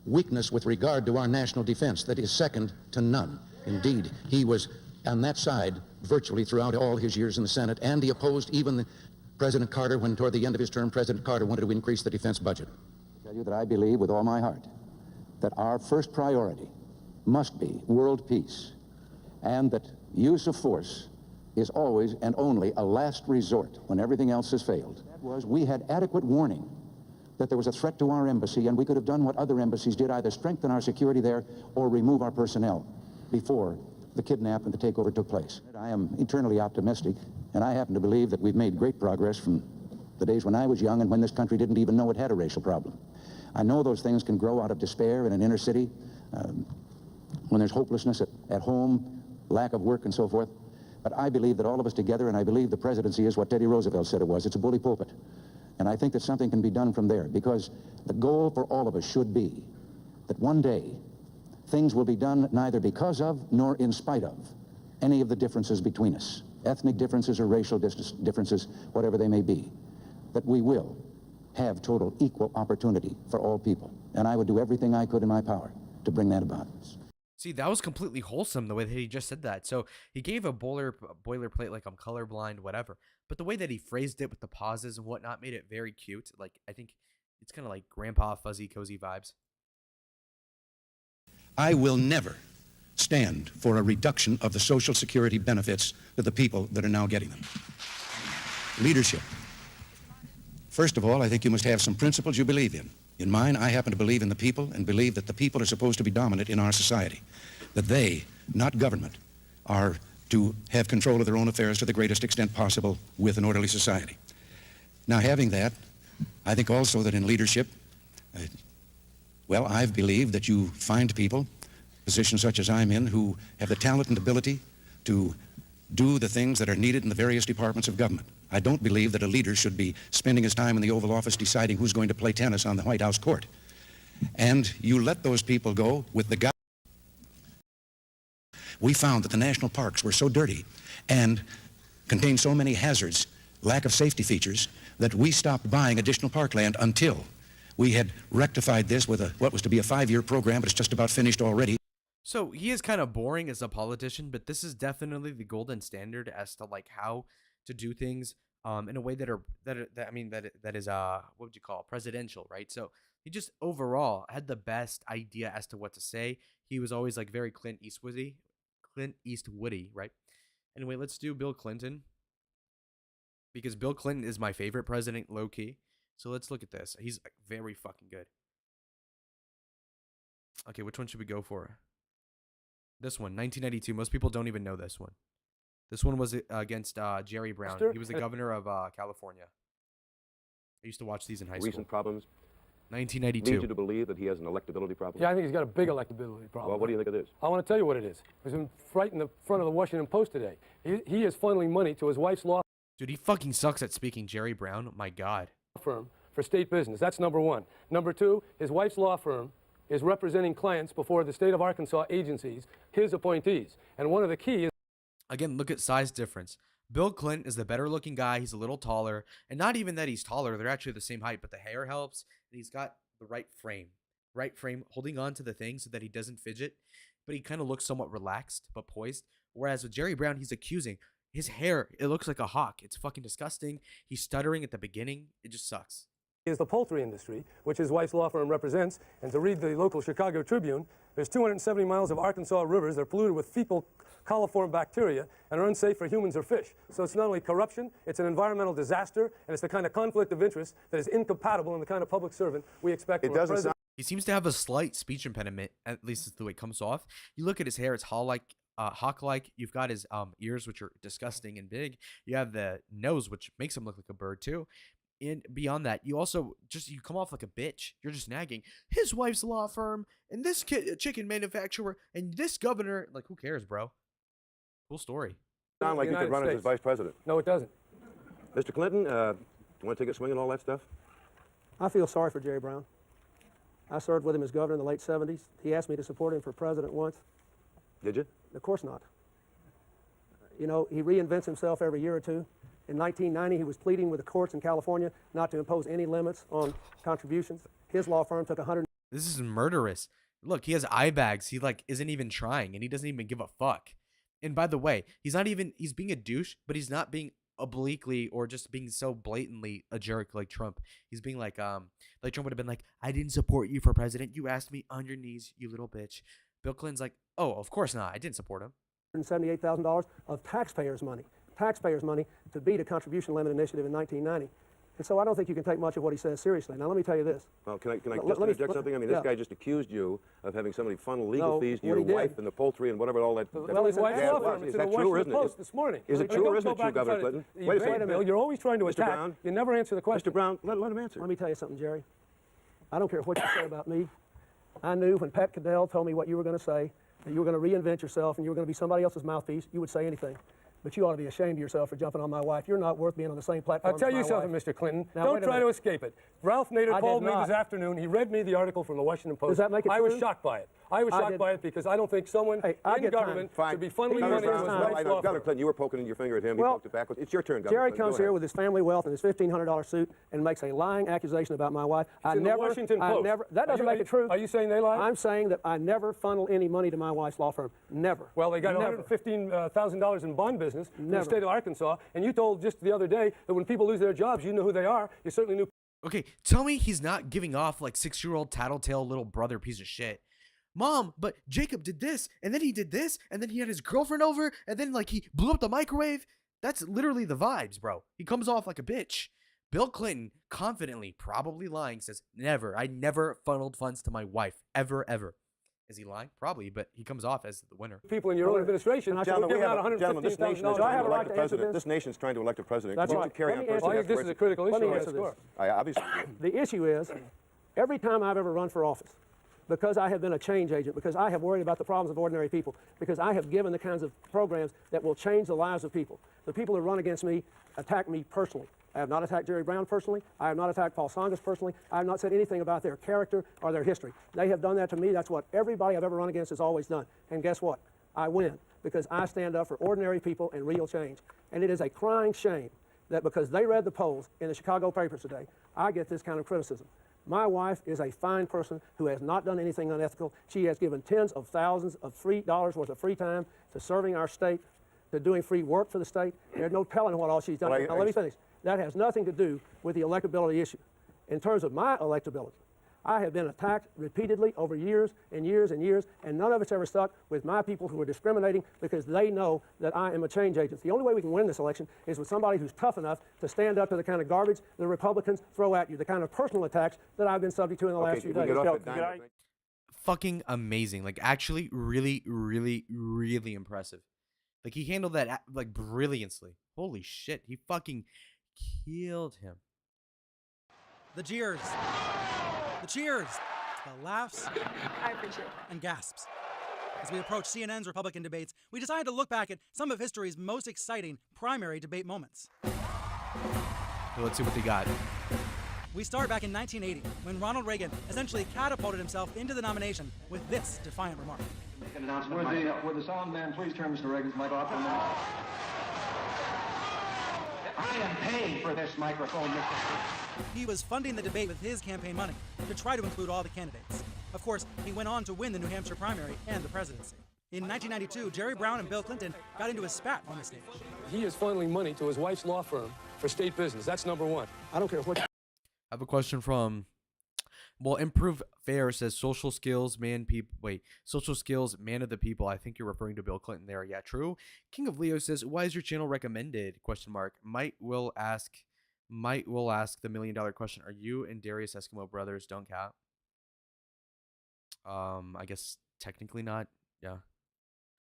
S11: weakness with regard to our national defense that is second to none. Indeed, he was on that side virtually throughout all his years in the Senate, and he opposed even President Carter when toward the end of his term, President Carter wanted to increase the defense budget. I tell you that I believe with all my heart that our first priority must be world peace, and that use of force is always and only a last resort when everything else has failed. That was, we had adequate warning that there was a threat to our embassy, and we could have done what other embassies did, either strengthen our security there or remove our personnel before the kidnap and the takeover took place. I am eternally optimistic, and I happen to believe that we've made great progress from the days when I was young and when this country didn't even know it had a racial problem. I know those things can grow out of despair in an inner city, when there's hopelessness at home, lack of work and so forth. But I believe that all of us together, and I believe the presidency is what Teddy Roosevelt said it was, it's a bully pulpit. And I think that something can be done from there, because the goal for all of us should be that one day things will be done neither because of nor in spite of any of the differences between us, ethnic differences or racial differences, whatever they may be, that we will have total equal opportunity for all people. And I would do everything I could in my power to bring that about.
S1: See, that was completely wholesome, the way that he just said that. So he gave a boilerplate, like, I'm colorblind, whatever. But the way that he phrased it with the pauses and whatnot made it very cute. Like, I think it's kind of like grandpa fuzzy cozy vibes.
S11: I will never stand for a reduction of the Social Security benefits to the people that are now getting them. Leadership. First of all, I think you must have some principles you believe in. In mine, I happen to believe in the people and believe that the people are supposed to be dominant in our society, that they, not government, are to have control of their own affairs to the greatest extent possible with an orderly society. Now, having that, I think also that in leadership, well, I've believed that you find people, positions such as I'm in, who have the talent and ability to do the things that are needed in the various departments of government. I don't believe that a leader should be spending his time in the Oval Office deciding who's going to play tennis on the White House court. And you let those people go with the guy. We found that the national parks were so dirty and contained so many hazards, lack of safety features, that we stopped buying additional parkland until we had rectified this with what was to be a 5-year program, but it's just about finished already.
S1: So he is kind of boring as a politician, but this is definitely the golden standard as to like how to do things in a way that is what would you call it? Presidential, right? So he just overall had the best idea as to what to say. He was always like very Clint Eastwoody, right? Anyway, let's do Bill Clinton, because Bill Clinton is my favorite president, low key. So let's look at this. He's very fucking good. Okay, which one should we go for? This one, 1992. Most people don't even know this one. This one was against Jerry Brown. He was the governor of California. I used to watch these in high school.
S12: Recent problems
S1: 1992.
S12: lead you to believe that he has an electability problem?
S15: Yeah, I think he's got a big electability problem.
S12: Well, what do you think it is?
S15: I want to tell you what it is. It was right in the front of the Washington Post today. He is funneling money to his wife's law
S1: Dude, he fucking sucks at speaking, Jerry Brown. My God.
S15: Firm for state business. That's number one. Number two, his wife's law firm is representing clients before the state of Arkansas agencies, his appointees. And one of the keys.
S1: Again, look at size difference. Bill Clinton is the better looking guy. He's a little taller. And not even that he's taller. They're actually the same height, but the hair helps. And he's got the right frame. Right frame, holding on to the thing so that he doesn't fidget. But he kind of looks somewhat relaxed, but poised. Whereas with Jerry Brown, he's accusing. His hair, it looks like a hawk. It's fucking disgusting. He's stuttering at the beginning. It just sucks.
S15: Is the poultry industry, which his wife's law firm represents. And to read the local Chicago Tribune, there's 270 miles of Arkansas rivers that are polluted with fecal coliform bacteria and are unsafe for humans or fish. So it's not only corruption, it's an environmental disaster, and it's the kind of conflict of interest that is incompatible in the kind of public servant we expect from a president.
S1: He seems to have a slight speech impediment, at least it's the way it comes off. You look at his hair, it's hawk-like. You've got his ears, which are disgusting and big. You have the nose, which makes him look like a bird too. And beyond that, you also you come off like a bitch. You're just nagging. His wife's law firm, and this chicken manufacturer, and this governor. Like, who cares, bro? Cool story.
S12: Sound like you could run as his vice president.
S15: No, it doesn't.
S12: Mr. Clinton, do you want to take a swing at all that stuff?
S16: I feel sorry for Jerry Brown. I served with him as governor in the late 70s. He asked me to support him for president once.
S12: Did you?
S16: Of course not. You know, he reinvents himself every year or two. In 1990, he was pleading with the courts in California not to impose any limits on contributions. His law firm took 100.
S1: This is murderous. Look, he has eye bags. He isn't even trying, and he doesn't even give a fuck. And by the way, he's being a douche, but he's not being obliquely or just being so blatantly a jerk like Trump. He's being like Trump would have been like, I didn't support you for president. You asked me on your knees, you little bitch. Bill Clinton's like, oh, of course not. I didn't support him.
S16: $178,000 of taxpayers' money to beat a contribution limit initiative in 1990. And so I don't think you can take much of what he says seriously. Now, let me tell you this.
S12: Well, can I just interject something? I mean, this guy just accused you of having somebody funnel legal fees to your wife and the poultry and whatever all that.
S15: Well, his wife's law firm. It's in the Washington Post this morning.
S12: Is it true or isn't it true, Governor Clinton?
S15: Wait a minute. You're always trying to attack.
S12: Brown,
S15: you never answer the question.
S12: Mr. Brown, let him answer.
S16: Let me tell you something, Jerry. I don't care what you say about me. I knew when Pat Caddell told me what you were going to say, that you were going to reinvent yourself and you were going to be somebody else's mouthpiece, you would say anything. But you ought to be ashamed of yourself for jumping on my wife. You're not worth being on the same platform
S15: I'll tell
S16: as my
S15: you something,
S16: wife.
S15: Mr. Clinton.
S16: Now,
S15: don't try to escape it. Ralph Nader called me this afternoon. He read me the article from the Washington Post.
S16: Does that make it
S15: I
S16: true?
S15: was shocked by it. I was shocked
S16: did-
S15: by it because I don't think someone
S16: I
S15: in
S16: get
S15: government
S16: time.
S15: should be funneling
S16: He
S15: money
S16: uses
S15: into his
S16: time.
S15: wife's law
S12: Governor
S15: firm.
S12: Clinton, you were poking your finger at him. He
S16: Well,
S12: poked it backwards. It's your turn, Governor
S16: Jerry
S12: Clinton.
S16: comes
S12: Go
S16: here
S12: ahead.
S16: with his family wealth and his $1,500 suit and makes a lying accusation about my wife.
S15: in the Washington Post.
S16: That doesn't make it true.
S15: Are you saying they lied?
S16: I'm saying that I never funnel any money to my wife's law firm. Never.
S15: Well, they got
S16: Never.
S15: $115,000 in bond business in the
S16: Never.
S15: state of Arkansas, and you told just the other day that when people lose their jobs, you know who they are. You certainly knew.
S1: Okay, tell me he's not giving off like 6-year-old tattletale little brother piece of shit. Mom, but Jacob did this, and then he did this, and then he had his girlfriend over, and then like he blew up the microwave. That's literally the vibes, bro. He comes off like a bitch. Bill Clinton, confidently, probably lying, says, never. I never funneled funds to my wife. Ever, ever. Is he lying? Probably, but he comes off as the winner.
S15: People in your own administration
S12: Gentlemen,
S15: giving out
S12: this nation is
S15: $115,000.
S12: trying to elect a president. This nation's trying to elect a president.
S16: That's
S12: Won't
S16: right.
S12: you carry
S16: Let
S12: on
S16: me
S12: first?
S16: answer
S15: I think this is a critical
S16: Let
S15: issue.
S16: me
S15: on
S16: answer
S15: that score.
S12: I obviously do.
S16: The issue is, every time I've ever run for office, because I have been a change agent, because I have worried about the problems of ordinary people, because I have given the kinds of programs that will change the lives of people, the people who run against me attack me personally. I have not attacked Jerry Brown personally. I have not attacked Paul Tsongas personally. I have not said anything about their character or their history. They have done that to me. That's what everybody I've ever run against has always done. And guess what? I win because I stand up for ordinary people and real change. And it is a crying shame that because they read the polls in the Chicago papers today, I get this kind of criticism. My wife is a fine person who has not done anything unethical. She has given tens of thousands of $3 worth of free time to serving our state, to doing free work for the state. There's no telling what all she's done. Now, let me finish. That has nothing to do with the electability issue. In terms of my electability, I have been attacked repeatedly over years and years and years, and none of it's ever stuck with my people who are discriminating because they know that I am a change agent. The only way we can win this election is with somebody who's tough enough to stand up to the kind of garbage the Republicans throw at you, the kind of personal attacks that I've been subject to in the last few days.
S1: Fucking amazing. Like, actually, really, really, really impressive. Like, he handled that, like, brilliantly. Holy shit. He fucking killed him.
S2: The jeers. The cheers. The laughs.
S3: I appreciate it.
S2: And gasps. As we approach CNN's Republican debates, we decided to look back at some of history's most exciting primary debate moments.
S1: So let's see what they got.
S2: We start back in 1980, when Ronald Reagan essentially catapulted himself into the nomination with this defiant remark.
S14: Would the sound man please turn Mr. Reagan's mic off for a minute? I am paying for this microphone, Mr. Speaker.
S2: He was funding the debate with his campaign money to try to include all the candidates. Of course, he went on to win the New Hampshire primary and the presidency. In 1992, Jerry Brown and Bill Clinton got into a spat on the stage.
S15: He is funneling money to his wife's law firm for state business. That's number one.
S16: I don't care what.
S1: I have a question from, well, Improve Fair says social skills, social skills, man of the people. I think you're referring to Bill Clinton there. Yeah, true. King of Leo says, why is your channel recommended? Question mark. Might will ask the $1 million question. Are you and Darius Eskimo brothers? Don't cap. I guess technically not. Yeah.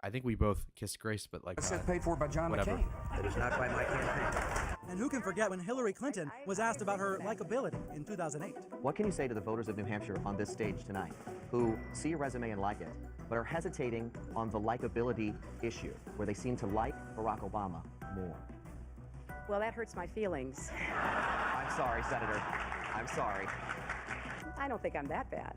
S1: I think we both kissed Grace, but like
S21: It's paid for by John
S1: whatever.
S21: McCain. It is not by my campaign.
S2: And who can forget when Hillary Clinton was asked about her likability in 2008?
S13: What can you say to the voters of New Hampshire on this stage tonight who see your resume and like it, but are hesitating on the likability issue, where they seem to like Barack Obama more?
S9: Well, that hurts my feelings.
S13: I'm sorry, Senator. I'm sorry.
S9: I don't think I'm that bad.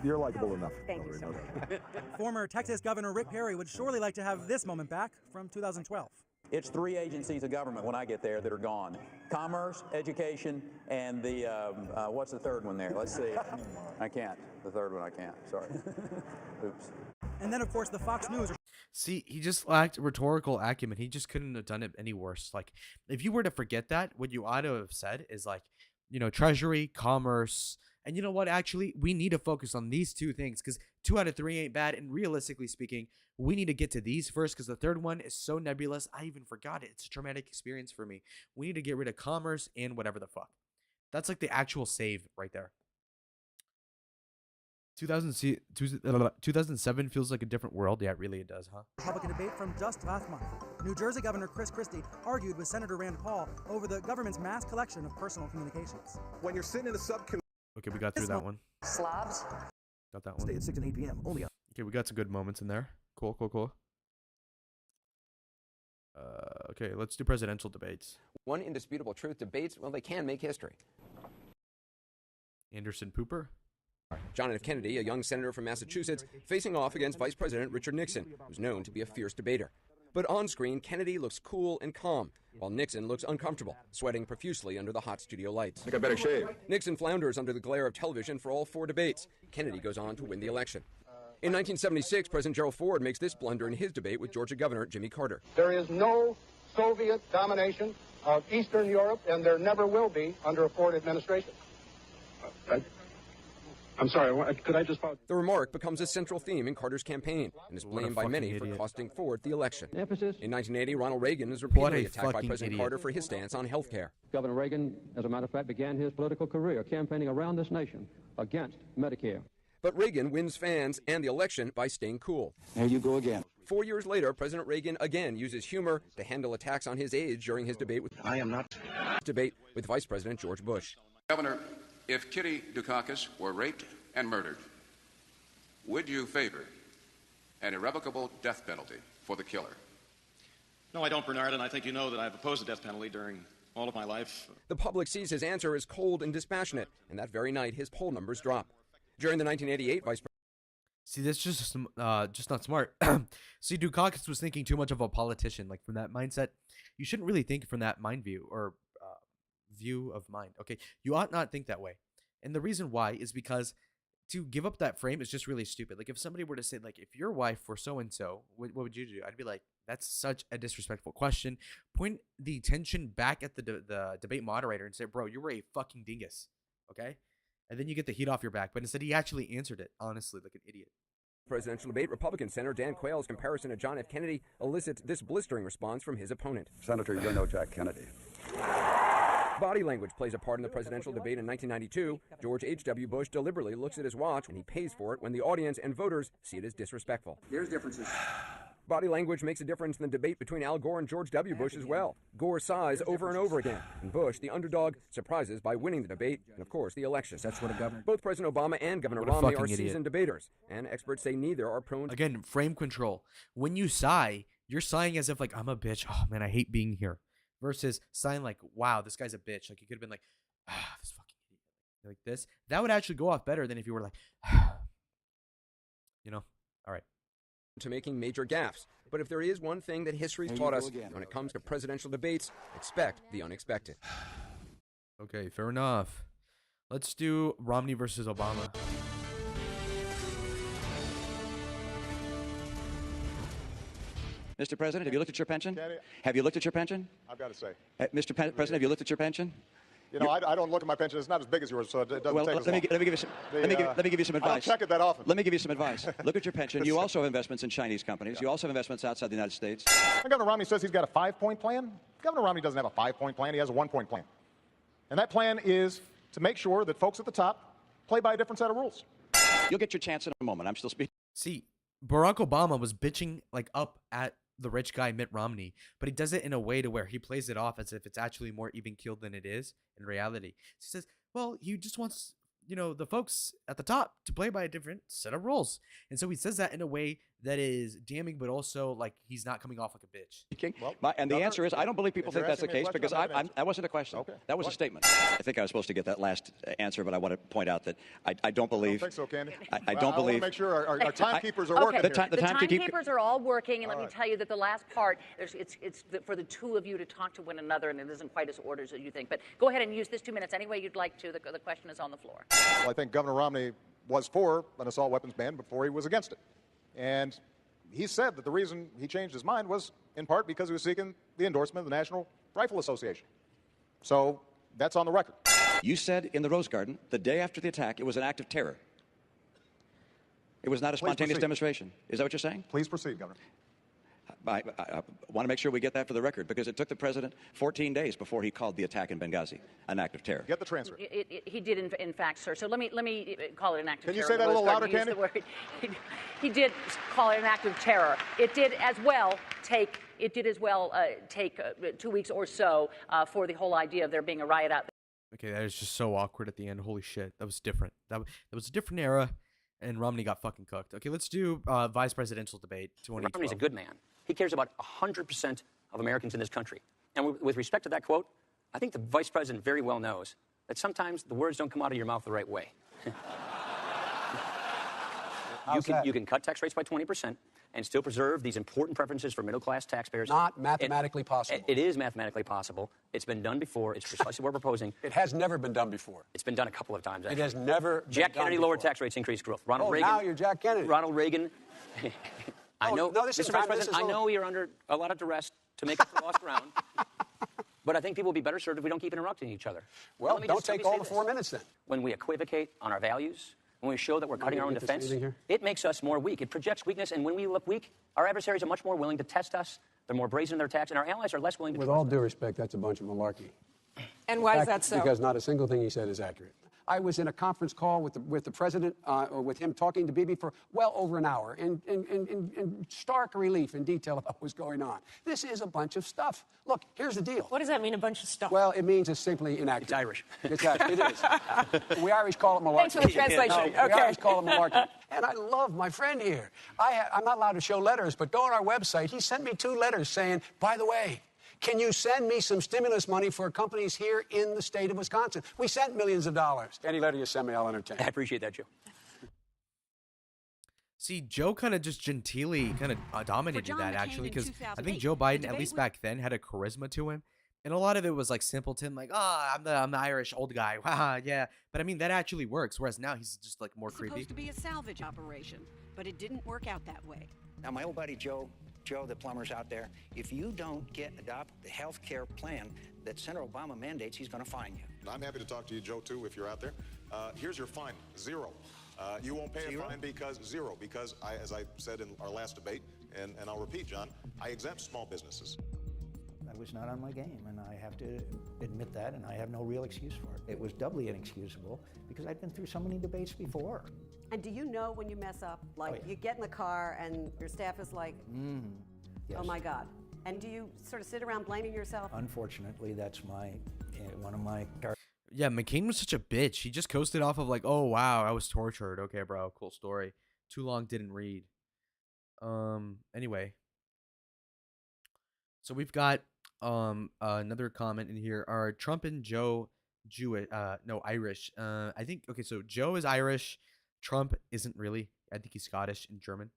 S20: You're likable enough.
S9: Thank you so much.
S2: Former Texas Governor Rick Perry would surely like to have this moment back from 2012.
S25: It's 3 agencies of government when I get there that are gone. Commerce, education, and the, what's the third one there? Let's see. I can't. The third one I can't. Sorry. Oops.
S2: And then, of course, the Fox News.
S1: See, he just lacked rhetorical acumen. He just couldn't have done it any worse. Like, if you were to forget that, what you ought to have said is like, you know, Treasury, commerce, and you know what? Actually, we need to focus on these two things because 2 out of 3 ain't bad. And realistically speaking, we need to get to these first because the third one is so nebulous. I even forgot it. It's a traumatic experience for me. We need to get rid of commerce and whatever the fuck. That's like the actual save right there. 2007 feels like a different world. Yeah, really it does, huh?
S2: Republican debate from just last month. New Jersey Governor Chris Christie argued with Senator Rand Paul over the government's mass collection of personal communications.
S20: When you're sitting in a subcommittee.
S1: Okay, we got through that one.
S19: Slobs.
S1: Got that one.
S16: Stay at 6 and 8 p.m. only on.
S1: Okay, we got some good moments in there. Cool. Okay, let's do presidential debates.
S26: One indisputable truth, debates, well, they can make history.
S1: Anderson Pooper.
S3: John F. Kennedy, a young senator from Massachusetts, facing off against Vice President Richard Nixon, who's known to be a fierce debater. But on screen, Kennedy looks cool and calm, while Nixon looks uncomfortable, sweating profusely under the hot studio lights.
S20: I think I better shave.
S3: Nixon flounders under the glare of television for all 4 debates. Kennedy goes on to win the election. In 1976, President Gerald Ford makes this blunder in his debate with Georgia Governor Jimmy Carter.
S8: There is no Soviet domination of Eastern Europe, and there never will be under a Ford administration. I'm sorry, could I just pause?
S3: The remark becomes a central theme in Carter's campaign and is blamed by many for costing Ford the election. In 1980, Ronald Reagan is repeatedly attacked by President Carter for his stance on health care.
S14: Governor Reagan, as a matter of fact, began his political career campaigning around this nation against Medicare.
S3: But Reagan wins fans and the election by staying cool.
S14: There you go again.
S3: 4 years later, President Reagan again uses humor to handle attacks on his age during his debate with Vice President George Bush.
S10: Governor, if Kitty Dukakis were raped and murdered, would you favor an irrevocable death penalty for the killer?
S22: No, I don't, Bernard, and I think you know that I've opposed the death penalty during all of my life.
S3: The public sees his answer as cold and dispassionate, and that very night his poll numbers drop. During the 1988 Vice President...
S1: See, that's just not smart. See, Dukakis was thinking too much of a politician. Like, from that mindset, you shouldn't really think from that mind view or view of mind. Okay, you ought not think that way. And the reason why is because to give up that frame is just really stupid. Like, if somebody were to say, like, if your wife were so-and-so, what would you do? I'd be like, that's such a disrespectful question. Point the attention back at the debate moderator and say, bro, you were a fucking dingus. Okay? And then you get the heat off your back. But instead, he actually answered it, honestly, like an idiot.
S3: Presidential debate, Republican Senator Dan Quayle's comparison to John F. Kennedy elicits this blistering response from his opponent.
S20: Senator, you're no Jack Kennedy.
S3: Body language plays a part in the presidential debate in 1992. George H.W. Bush deliberately looks at his watch and he pays for it when the audience and voters see it as disrespectful.
S10: There's differences.
S3: Body language makes a difference in the debate between Al Gore and George W. Bush as well. Gore sighs over and over again, and Bush, the underdog, surprises by winning the debate and, of course, the election.
S1: That's what a governor.
S3: Both President Obama and Governor Romney are seasoned debaters, and experts say neither are prone to...
S1: Again, frame control. When you sigh, you're sighing as if, like, I'm a bitch. Oh, man, I hate being here. Versus sighing like, wow, this guy's a bitch. Like, you could have been like, this fucking idiot. Like this. That would actually go off better than if you were like, you know? All right.
S3: To making major gaffes. But if there is one thing that history's taught us when it comes to presidential debates, expect the unexpected.
S1: Okay, fair enough. Let's do Romney versus Obama.
S23: Mr. President, have you looked at your pension? Have you looked at your pension?
S20: I've got to say.
S23: Mr. President, have you looked at your pension?
S20: You know, I don't look at my pension. It's not as big as yours, so it doesn't take as long.
S23: Let me give you some advice.
S20: I don't check it that often.
S23: Let me give you some advice. Look at your pension. You also have investments in Chinese companies. You also have investments outside the United States.
S20: And Governor Romney says he's got a 5-point plan. Governor Romney doesn't have a 5-point plan. He has a 1-point plan. And that plan is to make sure that folks at the top play by a different set of rules.
S23: You'll get your chance in a moment. I'm still speaking.
S1: See, Barack Obama was bitching like up at the rich guy Mitt Romney, but he does it in a way to where he plays it off as if it's actually more even-keeled than it is in reality. He says, well, he just wants, you know, the folks at the top to play by a different set of rules. And so he says that in a way that is damning, but also like he's not coming off like a bitch.
S23: Well, and the answer is I don't believe people think that's the case because that wasn't a question. Okay. That was a statement. I think I was supposed to get that last answer, but I want to point out that I don't believe.
S20: I don't think so, Candy.
S23: I don't believe.
S20: I want to make sure our timekeepers are working.
S26: The timekeepers are all working, and let me tell you that the last part, it's for the two of you to talk to one another, and it isn't quite as ordered as you think. But go ahead and use this 2 minutes any way you'd like to. The question is on the floor.
S20: Well, I think Governor Romney was for an assault weapons ban before he was against it. And he said that the reason he changed his mind was in part because he was seeking the endorsement of the National Rifle Association. So that's on the record.
S23: You said in the Rose Garden, the day after the attack, it was an act of terror. It was not a spontaneous demonstration. Is that what you're saying?
S20: Please proceed, Governor.
S23: I want to make sure we get that for the record because it took the president 14 days before he called the attack in Benghazi an act of terror.
S20: Get the transcript.
S26: He did, in fact, sir. So let me call it an act of terror.
S20: Can you say that a little louder, Candy?
S26: He did call it an act of terror. It did as well take 2 weeks or so for the whole idea of there being a riot out there.
S1: Okay, that is just so awkward at the end. Holy shit, that was different. That was a different era, and Romney got fucking cooked. Okay, let's do vice presidential debate 2012.
S27: Romney's a good man. He cares about 100% of Americans in this country. And with respect to that quote, I think the vice president very well knows that sometimes the words don't come out of your mouth the right way. You can cut tax rates by 20% and still preserve these important preferences for middle-class taxpayers.
S4: Not mathematically possible.
S27: It is mathematically possible. It's been done before. It's precisely what we're proposing.
S4: It has never been done before.
S27: It's been done a couple of times, actually.
S4: It has never been
S27: Jack
S4: done
S27: Kennedy
S4: before.
S27: lowered tax rates, increased growth. Ronald Reagan.
S4: Now you're Jack Kennedy.
S27: Ronald Reagan. I know,
S4: no, this
S27: Mr.
S4: is
S27: Vice
S4: time,
S27: President,
S4: this is
S27: I know you're under a lot of duress to make up for lost ground. But I think people will be better served if we don't keep interrupting each other.
S4: Well,
S27: Let me
S4: don't
S27: say
S4: take all the
S27: this.
S4: 4 minutes then.
S27: When we equivocate on our values, when we show that we're cutting our own
S4: get this
S27: defense,
S4: meeting here?
S27: it makes us more weak. It projects weakness, and when we look weak, our adversaries are much more willing to test us. They're more brazen in their attacks, and our allies are less willing to
S4: With
S27: trust
S4: all
S27: us.
S4: due respect, that's a bunch of malarkey.
S5: And why
S4: In
S5: is
S4: fact,
S5: that so?
S4: Because not a single thing he said is accurate. I was in a conference call with the president, with him talking to Bibi for well over an hour in stark relief and detail about what was going on. This is a bunch of stuff. Look, here's the deal.
S5: What does that mean, a bunch of stuff?
S4: Well, it means it's simply inaccurate.
S27: It's Irish.
S4: It is. We Irish call it malarkey.
S5: Thanks for the translation.
S4: No,
S5: Okay.
S4: We Irish call it malarkey. And I love my friend here. I'm not allowed to show letters, but go on our website. He sent me 2 letters saying, by the way, can you send me some stimulus money for companies here in the state of Wisconsin? We sent millions of dollars. Any letter you send me, I'll entertain.
S27: I appreciate that, Joe.
S1: See, Joe kind of just genteelly kind of dominated
S6: John
S1: that,
S6: McCain
S1: actually,
S6: in
S1: because I
S6: 2008,
S1: think Joe
S6: the
S1: Biden, at
S6: debate
S1: least
S6: was-
S1: back then, had a charisma to him. And a lot of it was like simpleton, like, I'm the Irish old guy. Haha, yeah. But I mean, that actually works. Whereas now he's just like more creepy.
S6: Supposed to be a salvage operation, but it didn't work out that way.
S7: Now, my old buddy Joe, the plumber's out there, if you don't adopt the health care plan that Senator Obama mandates, he's going to fine you.
S20: I'm happy to talk to you, Joe, too, if you're out there. Here's your fine, 0. You won't pay a fine because 0, because as I said in our last debate, and I'll repeat, John, I exempt small businesses.
S7: I was not on my game, and I have to admit that, and I have no real excuse for it. It was doubly inexcusable because I'd been through so many debates before.
S17: And do you know when you mess up? Like,
S7: yeah.
S17: you get in the car and your staff is like,
S7: Yes.
S17: oh my God. And do you sort of sit around blaming yourself?
S7: Unfortunately, that's one of my
S1: Yeah, McCain was such a bitch. He just coasted off of like, oh, wow, I was tortured. Okay, bro, cool story. Too long, didn't read. Anyway. So we've got another comment in here. Are Trump and Joe Jewish? No, Irish. I think, okay, so Joe is Irish. Trump isn't really. I think he's Scottish and German.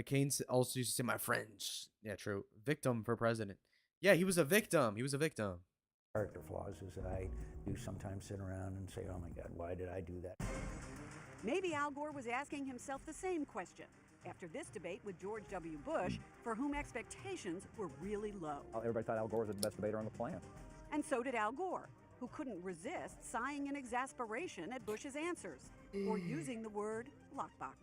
S1: McCain also used to say, my friends. Yeah, true. Victim for president. Yeah, he was a victim. He was a victim.
S7: character flaws is that I do sometimes sit around and say, oh my God, why did I do that?
S6: Maybe Al Gore was asking himself the same question after this debate with George W. Bush, for whom expectations were really low.
S18: Everybody thought Al Gore was the best debater on the planet.
S6: And so did Al Gore, who couldn't resist sighing in exasperation at Bush's answers, or using the word lockbox.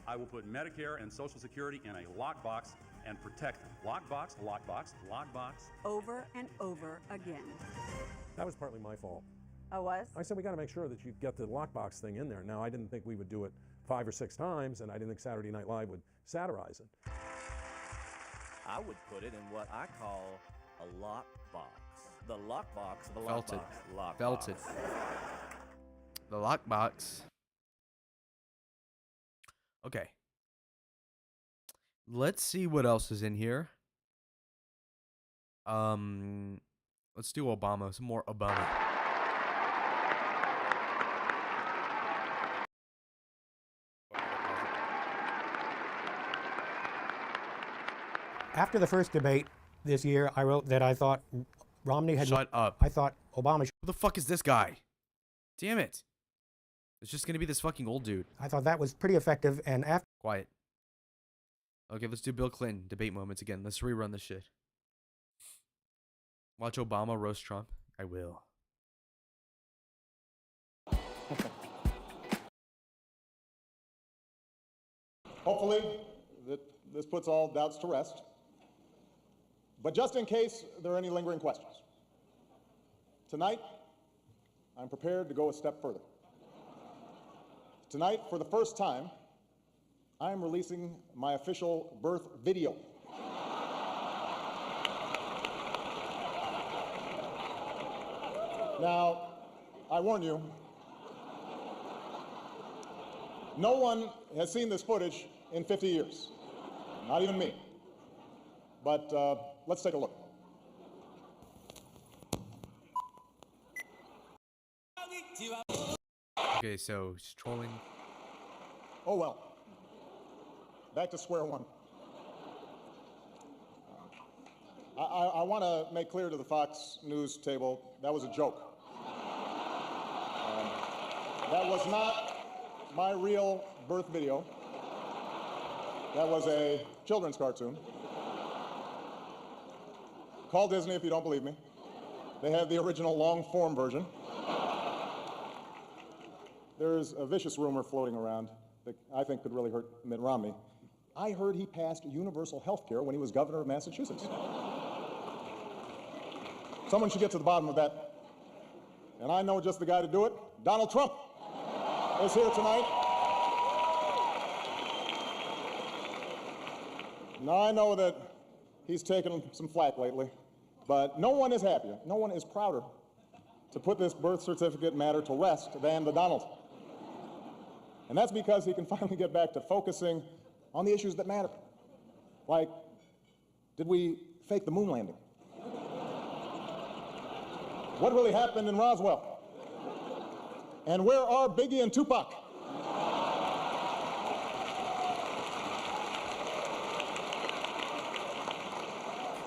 S24: I will put Medicare and Social Security in a lockbox and protect them. Lockbox, lockbox, lockbox.
S6: Over and over again.
S15: That was partly my fault.
S6: Oh, was?
S15: I said we got to make sure that you get the lockbox thing in there. Now, I didn't think we would do it 5 or 6 times, and I didn't think Saturday Night Live would satirize it.
S28: I would put it in what I call a lockbox. The lockbox, the
S1: Felted.
S28: lockbox, lockbox.
S1: Felted. The lockbox. Okay. Let's see what else is in here. Let's do Obama. Some more Obama.
S29: After the first debate this year, I wrote that I thought Romney had...
S1: Shut up.
S29: I thought Obama...
S1: Who the fuck is this guy? Damn it. It's just gonna be this fucking old dude.
S29: I thought that was pretty effective, and after...
S1: Quiet. Okay, let's do Bill Clinton debate moments again. Let's rerun this shit. Watch Obama roast Trump. I will.
S20: Hopefully, this puts all doubts to rest. But just in case there are any lingering questions, tonight, I'm prepared to go a step further. Tonight, for the first time, I am releasing my official birth video. Now, I warn you, no one has seen this footage in 50 years, not even me. But let's take a look.
S1: Okay, so he's trolling.
S20: Oh well, back to square one. I want to make clear to the Fox News table, that was a joke. That was not my real birth video. That was a children's cartoon. Call Disney if you don't believe me. They have the original long-form version. There's a vicious rumor floating around that I think could really hurt Mitt Romney. I heard he passed universal health care when he was governor of Massachusetts. Someone should get to the bottom of that. And I know just the guy to do it. Donald Trump is here tonight. Now, I know that he's taken some flack lately, but no one is happier, no one is prouder to put this birth certificate matter to rest than the Donald. And that's because he can finally get back to focusing on the issues that matter. Like, did we fake the moon landing? What really happened in Roswell? And where are Biggie and Tupac?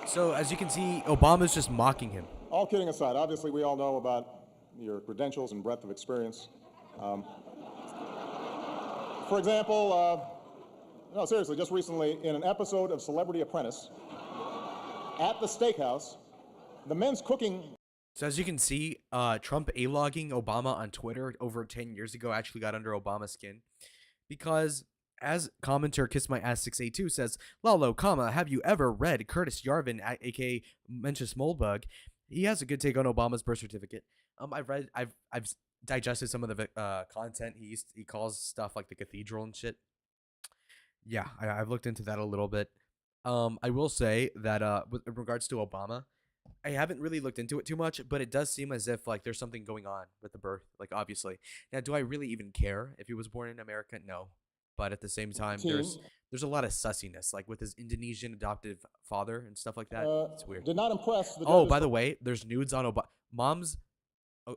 S1: So as you can see, Obama's just mocking him.
S20: All kidding aside, obviously we all know about your credentials and breadth of experience. For example, no, seriously, just recently in an episode of Celebrity Apprentice, at the steakhouse, the men's cooking.
S1: So as you can see, Trump A-logging Obama on Twitter over 10 years ago actually got under Obama's skin. Because, as commenter Kiss My Ass 682 says, Lalo, have you ever read Curtis Yarvin, aka Mencius Moldbug? He has a good take on Obama's birth certificate. I've digested some of the content. He calls stuff like the cathedral and shit. Yeah, I've looked into that a little bit. I will say that with regards to Obama, I haven't really looked into it too much, but it does seem as if like there's something going on with the birth, like obviously. Now, do I really even care if he was born in America? No. But at the same time, there's a lot of sussiness, like with his Indonesian adoptive father and stuff like that. It's weird.
S20: Did not impress the
S1: Oh, by the way, there's nudes on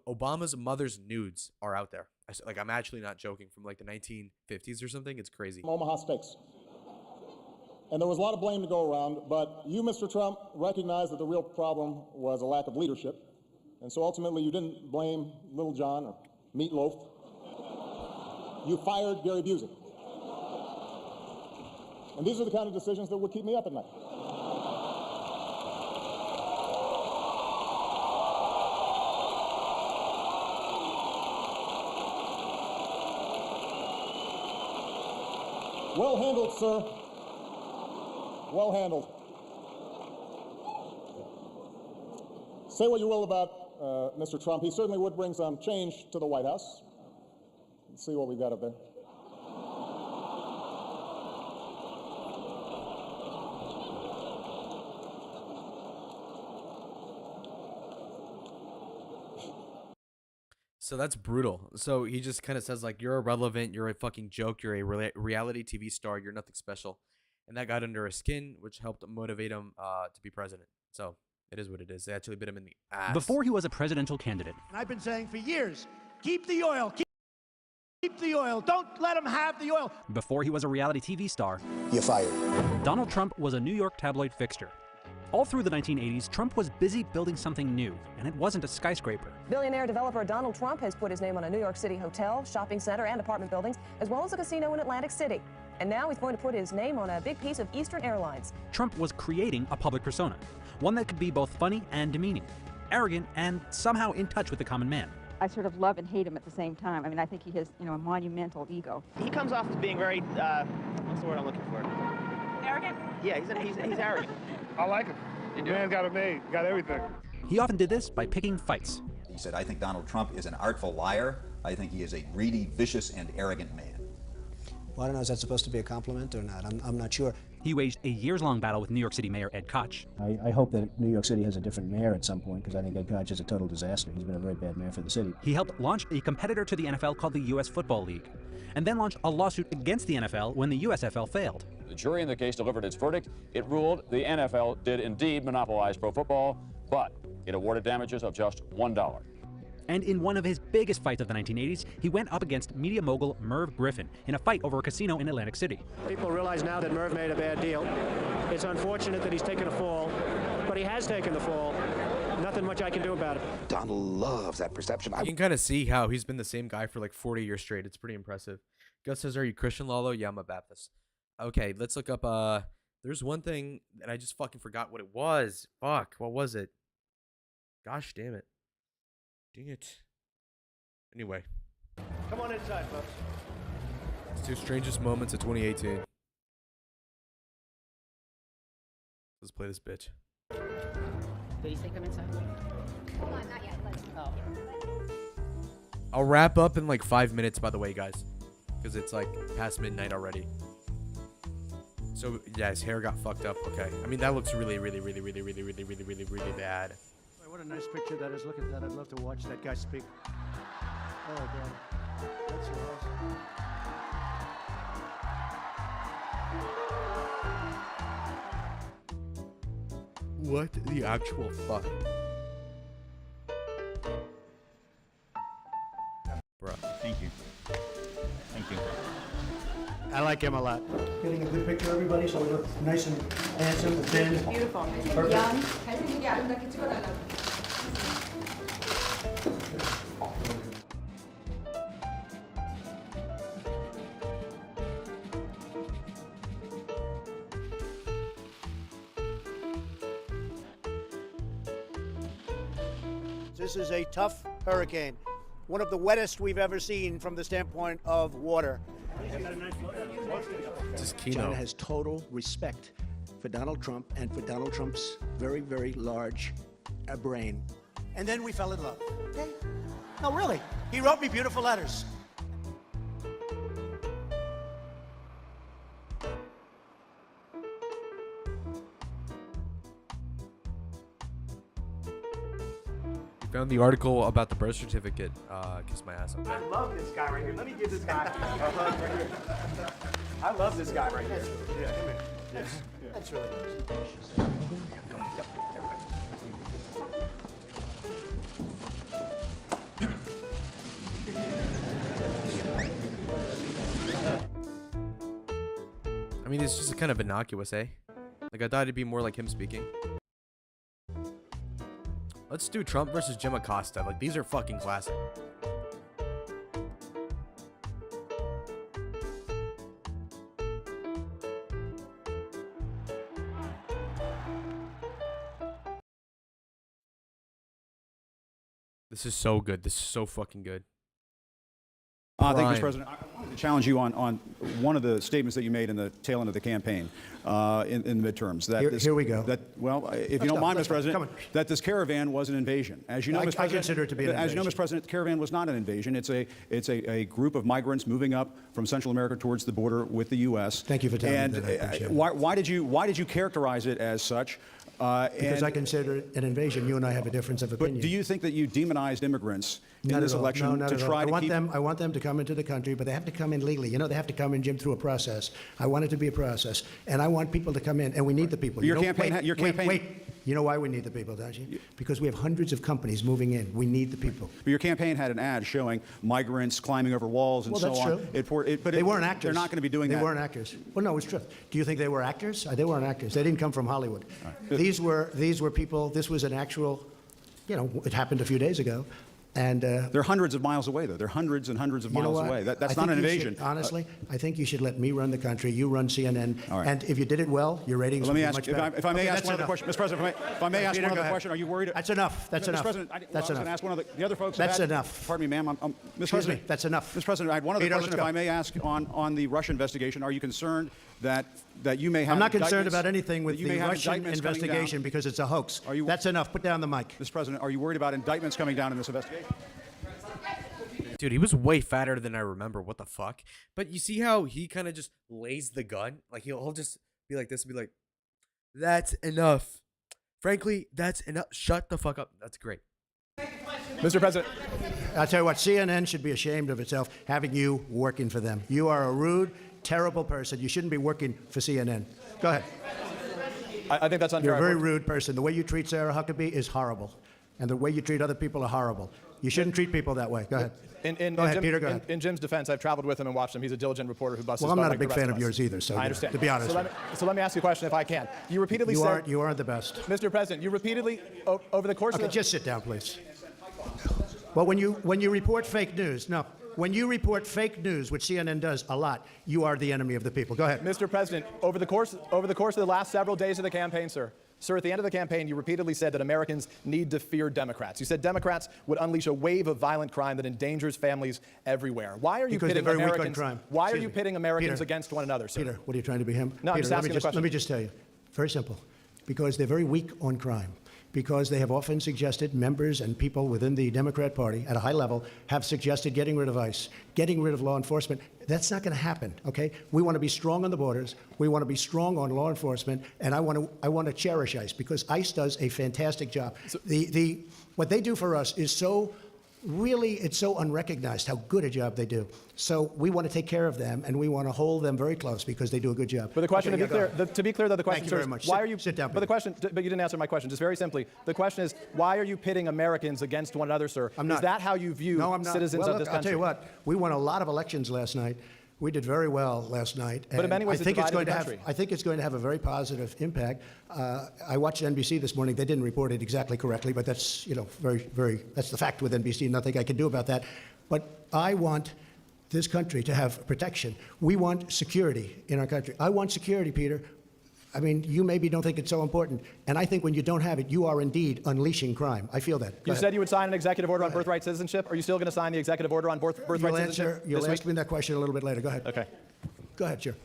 S1: Obama's mother's nudes are out there. I'm actually not joking, from like the 1950s or something. It's crazy.
S20: Omaha Steaks. And there was a lot of blame to go around, but you, Mr. Trump, recognized that the real problem was a lack of leadership. And so ultimately you didn't blame Little John or Meatloaf. You fired Gary Busey. And these are the kind of decisions that would keep me up at night. Well handled, sir. Well handled. Say what you will about Mr. Trump. He certainly would bring some change to the White House. Let's see what we've got up there.
S1: So that's brutal. So he just kind of says like, you're irrelevant, you're a fucking joke, you're a reality TV star, you're nothing special. And that got under his skin, which helped motivate him to be president. So it is what it is. They actually bit him in the ass.
S2: Before he was a presidential candidate.
S9: And I've been saying for years, keep the oil, keep the oil. Don't let them have the oil.
S2: Before he was a reality TV star.
S9: You're fired.
S2: Donald Trump was a New York tabloid fixture. All through the 1980s, Trump was busy building something new, and it wasn't a skyscraper.
S11: Billionaire developer Donald Trump has put his name on a New York City hotel, shopping center, and apartment buildings, as well as a casino in Atlantic City. And now he's going to put his name on a big piece of Eastern Airlines.
S2: Trump was creating a public persona, one that could be both funny and demeaning, arrogant and somehow in touch with the common man.
S12: I sort of love and hate him at the same time. I mean, I think he has, a monumental ego.
S13: He comes off as being very, what's the word I'm looking for?
S12: Arrogant?
S13: Yeah, he's arrogant.
S16: I like him. The man's got it made, got everything.
S2: He often did this by picking fights.
S19: He said, I think Donald Trump is an artful liar. I think he is a greedy, vicious, and arrogant man.
S21: Well, I don't know, is that supposed to be a compliment or not? I'm not sure.
S2: He waged a years-long battle with New York City Mayor Ed Koch.
S21: I hope that New York City has a different mayor at some point, because I think Ed Koch is a total disaster. He's been a very bad mayor for the city.
S2: He helped launch a competitor to the NFL called the U.S. Football League, and then launched a lawsuit against the NFL when the USFL failed.
S25: The jury in the case delivered its verdict. It ruled the NFL did indeed monopolize pro football, but it awarded damages of just $1.
S2: And in one of his biggest fights of the 1980s, he went up against media mogul Merv Griffin in a fight over a casino in Atlantic City.
S3: People realize now that Merv made a bad deal. It's unfortunate that he's taken a fall, but he has taken the fall. Nothing much I can do about it.
S4: Donald loves that perception.
S1: You can kind of see how he's been the same guy for like 40 years straight. It's pretty impressive. Gus says, are you Christian, Lalo? Yeah, I'm a Baptist. Okay, let's look up. There's one thing that I just fucking forgot what it was. Fuck, what was it? Gosh damn it. Dang it. Anyway.
S9: Come on inside, folks.
S1: It's 2 strangest moments of 2018. Let's play this bitch.
S5: Did he say come inside? Come on, not yet. Let's go.
S1: I'll wrap up in like 5 minutes, by the way, guys. Because it's like past midnight already. So, yeah, his hair got fucked up. Okay. I mean, that looks really, really, really, really, really, really, really, really, really bad.
S9: What a nice picture that is. Look at that. I'd love to watch that guy speak. Oh, God. That's awesome.
S1: What the actual fuck? Bruh.
S8: Thank you. Thank you.
S9: I like him a lot.
S7: Getting a good picture, everybody, so we look nice and handsome and thin.
S5: Beautiful.
S7: Perfect.
S5: Young.
S9: This is a tough hurricane, one of the wettest we've ever seen from the standpoint of water.
S7: China has total respect for Donald Trump and for Donald Trump's very, very large brain.
S9: And then we fell in love. Okay? No, really. He wrote me beautiful letters.
S1: Found the article about the birth certificate. Kiss my ass. Okay.
S13: I love this guy right here. Let me give this guy a hug right here. I love this guy right here. Yeah, come here. Yes. Yeah.
S9: That's really
S1: I mean, it's just kind of innocuous, eh? Like, I thought it'd be more like him speaking. Let's do Trump versus Jim Acosta. Like, these are fucking classic. This is so good. This is so fucking good.
S8: Thank you, Mr. President. I wanted to challenge you on one of the statements that you made in the tail end of the campaign in the midterms. That
S7: Here we go.
S8: That, well, if you don't mind, Mr. President, that this caravan was an invasion. As you know, Mr. President,
S7: I consider it to be an invasion.
S8: As you know, Mr. President, the caravan was not an invasion. It's a group of migrants moving up from Central America towards the border with the U.S.
S7: Thank you for telling me that. I appreciate it.
S8: Why did you characterize it as such?
S7: Because I consider it an invasion. You and I have a difference of opinion.
S8: But do you think that you demonized immigrants in this election
S7: no, not
S8: to
S7: at
S8: try
S7: all.
S8: to keep...
S7: I want them to come into the country, but they have to come in legally. You know, they have to come in, Jim, through a process. I want it to be a process, and I want people to come in, and we need the people.
S8: Your campaign...
S7: Wait. You know why we need the people, don't you? Because we have hundreds of companies moving in. We need the people.
S8: But your campaign had an ad showing migrants climbing over walls and so on.
S7: Well, that's true.
S8: But
S7: they weren't actors.
S8: They're not going to be doing that.
S7: They weren't actors. Well, no, it's true. Do you think they were actors? They weren't actors. They didn't come from Hollywood. Right. These were people. This was an actual, you know, it happened a few days ago. And
S8: they're hundreds of miles away, though. They're hundreds and hundreds of miles away. That's not an invasion.
S7: Honestly, I think you should let me run the country. You run CNN. Right. And if you did it well, your ratings would be much better.
S8: If I may ask one other question, Mr. President, if I may ask one other question, are you worried?
S7: That's enough. That's enough.
S8: Mr. President,
S7: that's enough.
S8: I was going to ask one of the other folks.
S7: That's enough.
S8: Pardon me, ma'am. Mr. President,
S7: that's enough.
S8: Mr. President, I had one other question, if I may ask, on the Russia investigation. Are you concerned that you may have...
S7: I'm not concerned about anything with the Russian investigation because it's a hoax.
S8: Are you...
S7: That's enough. Put down the mic.
S8: Mr. President, are you worried about indictments coming down in this investigation?
S1: Dude, he was way fatter than I remember. What the fuck? But you see how he kind of just lays the gun? Like, he'll just be like this and be like, that's enough. Frankly, that's enough. Shut the fuck up. That's great.
S8: Mr. President.
S7: I'll tell you what, CNN should be ashamed of itself having you working for them. You are a rude, terrible person. You shouldn't be working for CNN. Go ahead.
S8: I think that's unfair.
S7: You're a very rude person. The way you treat Sarah Huckabee is horrible. And the way you treat other people are horrible. You shouldn't treat people that way. Go ahead. Go ahead, Peter. Go ahead.
S13: In Jim's defense, I've traveled with him and watched him. He's a diligent reporter who busts his
S7: Well, I'm
S13: butt
S7: not a
S13: like the
S7: big
S13: rest
S7: fan
S13: of
S7: of
S13: us.
S7: yours either. So
S13: I understand.
S7: to be honest,
S13: So let me ask you a question if I can. You repeatedly said
S7: you aren't the best.
S13: Mr. President, you repeatedly over the course
S7: Okay,
S13: of
S7: just sit down, please. Well, when you report fake news, no. When you report fake news, which CNN does a lot, you are the enemy of the people. Go ahead.
S13: Mr. President, over the course of the last several days of the campaign, sir, at the end of the campaign, you repeatedly said that Americans need to fear Democrats. You said Democrats would unleash a wave of violent crime that endangers families everywhere. Why are you
S7: Because they're
S13: pitting
S7: very weak on
S13: Americans?
S7: crime.
S13: Why are
S7: Excuse
S13: you
S7: me.
S13: pitting Americans
S7: Peter,
S13: against one another, sir?
S7: Peter, what are you trying to be him?
S13: No, I'm
S7: Peter,
S13: just asking the question.
S7: Let me just tell you. Very simple. Because they're very weak on crime. Because they have often suggested, members and people within the Democrat Party at a high level have suggested getting rid of ICE, getting rid of law enforcement. That's not going to happen, okay? We want to be strong on the borders. We want to be strong on law enforcement. And I want to cherish ICE because ICE does a fantastic job. What they do for us is it's so unrecognized how good a job they do. So we want to take care of them, and we want to hold them very close because they do a good job.
S13: But the question,
S7: Okay,
S13: to be clear, though, the question
S7: Thank you very much.
S13: why are you?
S7: Sit down,
S13: But the question, but you didn't answer my question. Just very simply, the question is, why are you pitting Americans against one another, sir?
S7: I'm not.
S13: Is that how you view
S7: No, I'm not.
S13: citizens
S7: Well,
S13: of this
S7: look, I'll
S13: country?
S7: tell you what. We won a lot of elections last night. We did very well last night.
S13: But in many ways,
S7: I think
S13: it
S7: it's going
S13: divided
S7: to
S13: the
S7: have.
S13: country.
S7: I think it's going to have a very positive impact. I watched NBC this morning. They didn't report it exactly correctly, but that's that's the fact with NBC. Nothing I can do about that. But I want this country to have protection. We want security in our country. I want security, Peter. I mean, you maybe don't think it's so important. And I think when you don't have it, you are indeed unleashing crime. I feel that. Go
S13: You
S7: ahead.
S13: said you would sign an executive order on birthright citizenship. Are you still going to sign the executive order on birthright citizenship?
S7: You'll
S13: this
S7: ask
S13: week?
S7: me that question a little bit later. Go ahead.
S13: Okay.
S7: Go ahead, Chair.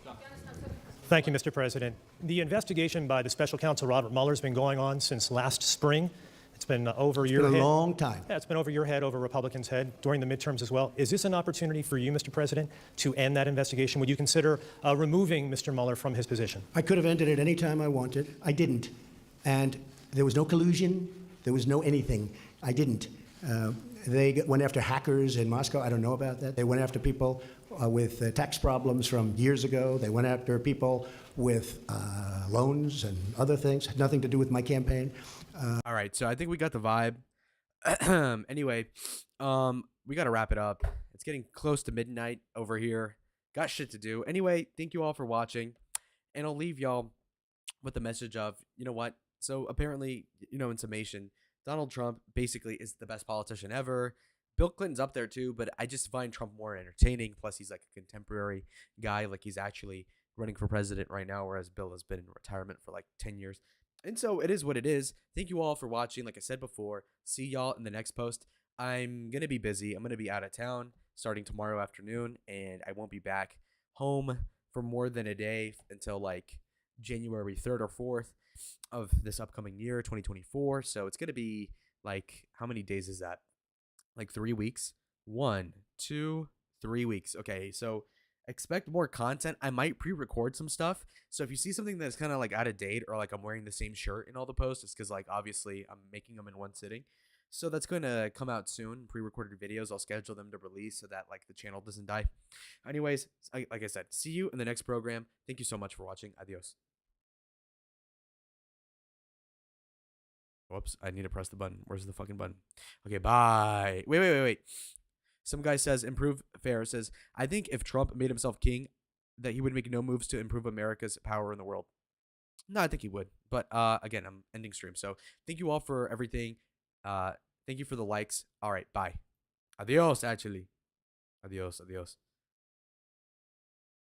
S29: Thank you, Mr. President. The investigation by the special counsel Robert Mueller has been going on since last spring. It's been over your head.
S7: It's been a long time.
S29: Yeah, it's been over your head, over Republicans' head during the midterms as well. Is this an opportunity for you, Mr. President, to end that investigation? Would you consider removing Mr. Mueller from his position?
S7: I could have ended it any time I wanted. I didn't. And there was no collusion. There was no anything. I didn't. They went after hackers in Moscow. I don't know about that. They went after people with tax problems from years ago. They went after people with loans and other things. Had nothing to do with my campaign.
S1: All right, so I think we got the vibe. Anyway, we got to wrap it up. It's getting close to midnight over here. Got shit to do. Anyway, thank you all for watching. And I'll leave y'all with the message of, you know what? So apparently, in summation, Donald Trump basically is the best politician ever. Bill Clinton's up there too, but I just find Trump more entertaining. Plus, he's like a contemporary guy. Like, he's actually running for president right now, whereas Bill has been in retirement for like 10 years. And so it is what it is. Thank you all for watching. Like I said before, see y'all in the next post. I'm going to be busy. I'm going to be out of town starting tomorrow afternoon, and I won't be back home for more than a day until like January 3rd or 4th of this upcoming year, 2024. So it's going to be like, how many days is that? Like 3 weeks? 1, 2, 3 weeks. Okay, so expect more content. I might pre-record some stuff. So if you see something that's kind of like out of date, or like I'm wearing the same shirt in all the posts, it's because like obviously I'm making them in one sitting. So that's going to come out soon. Pre-recorded videos, I'll schedule them to release so that like the channel doesn't die. Anyways, like I said, see you in the next program. Thank you so much for watching. Adios. Whoops, I need to press the button. Where's the fucking button? Okay, bye. Wait. Some guy says, improve fair, says, I think if Trump made himself king, that he would make no moves to improve America's power in the world. No, I think he would. But again, I'm ending stream. So thank you all for everything. Thank you for the likes. All right, bye. Adios, actually. Adios.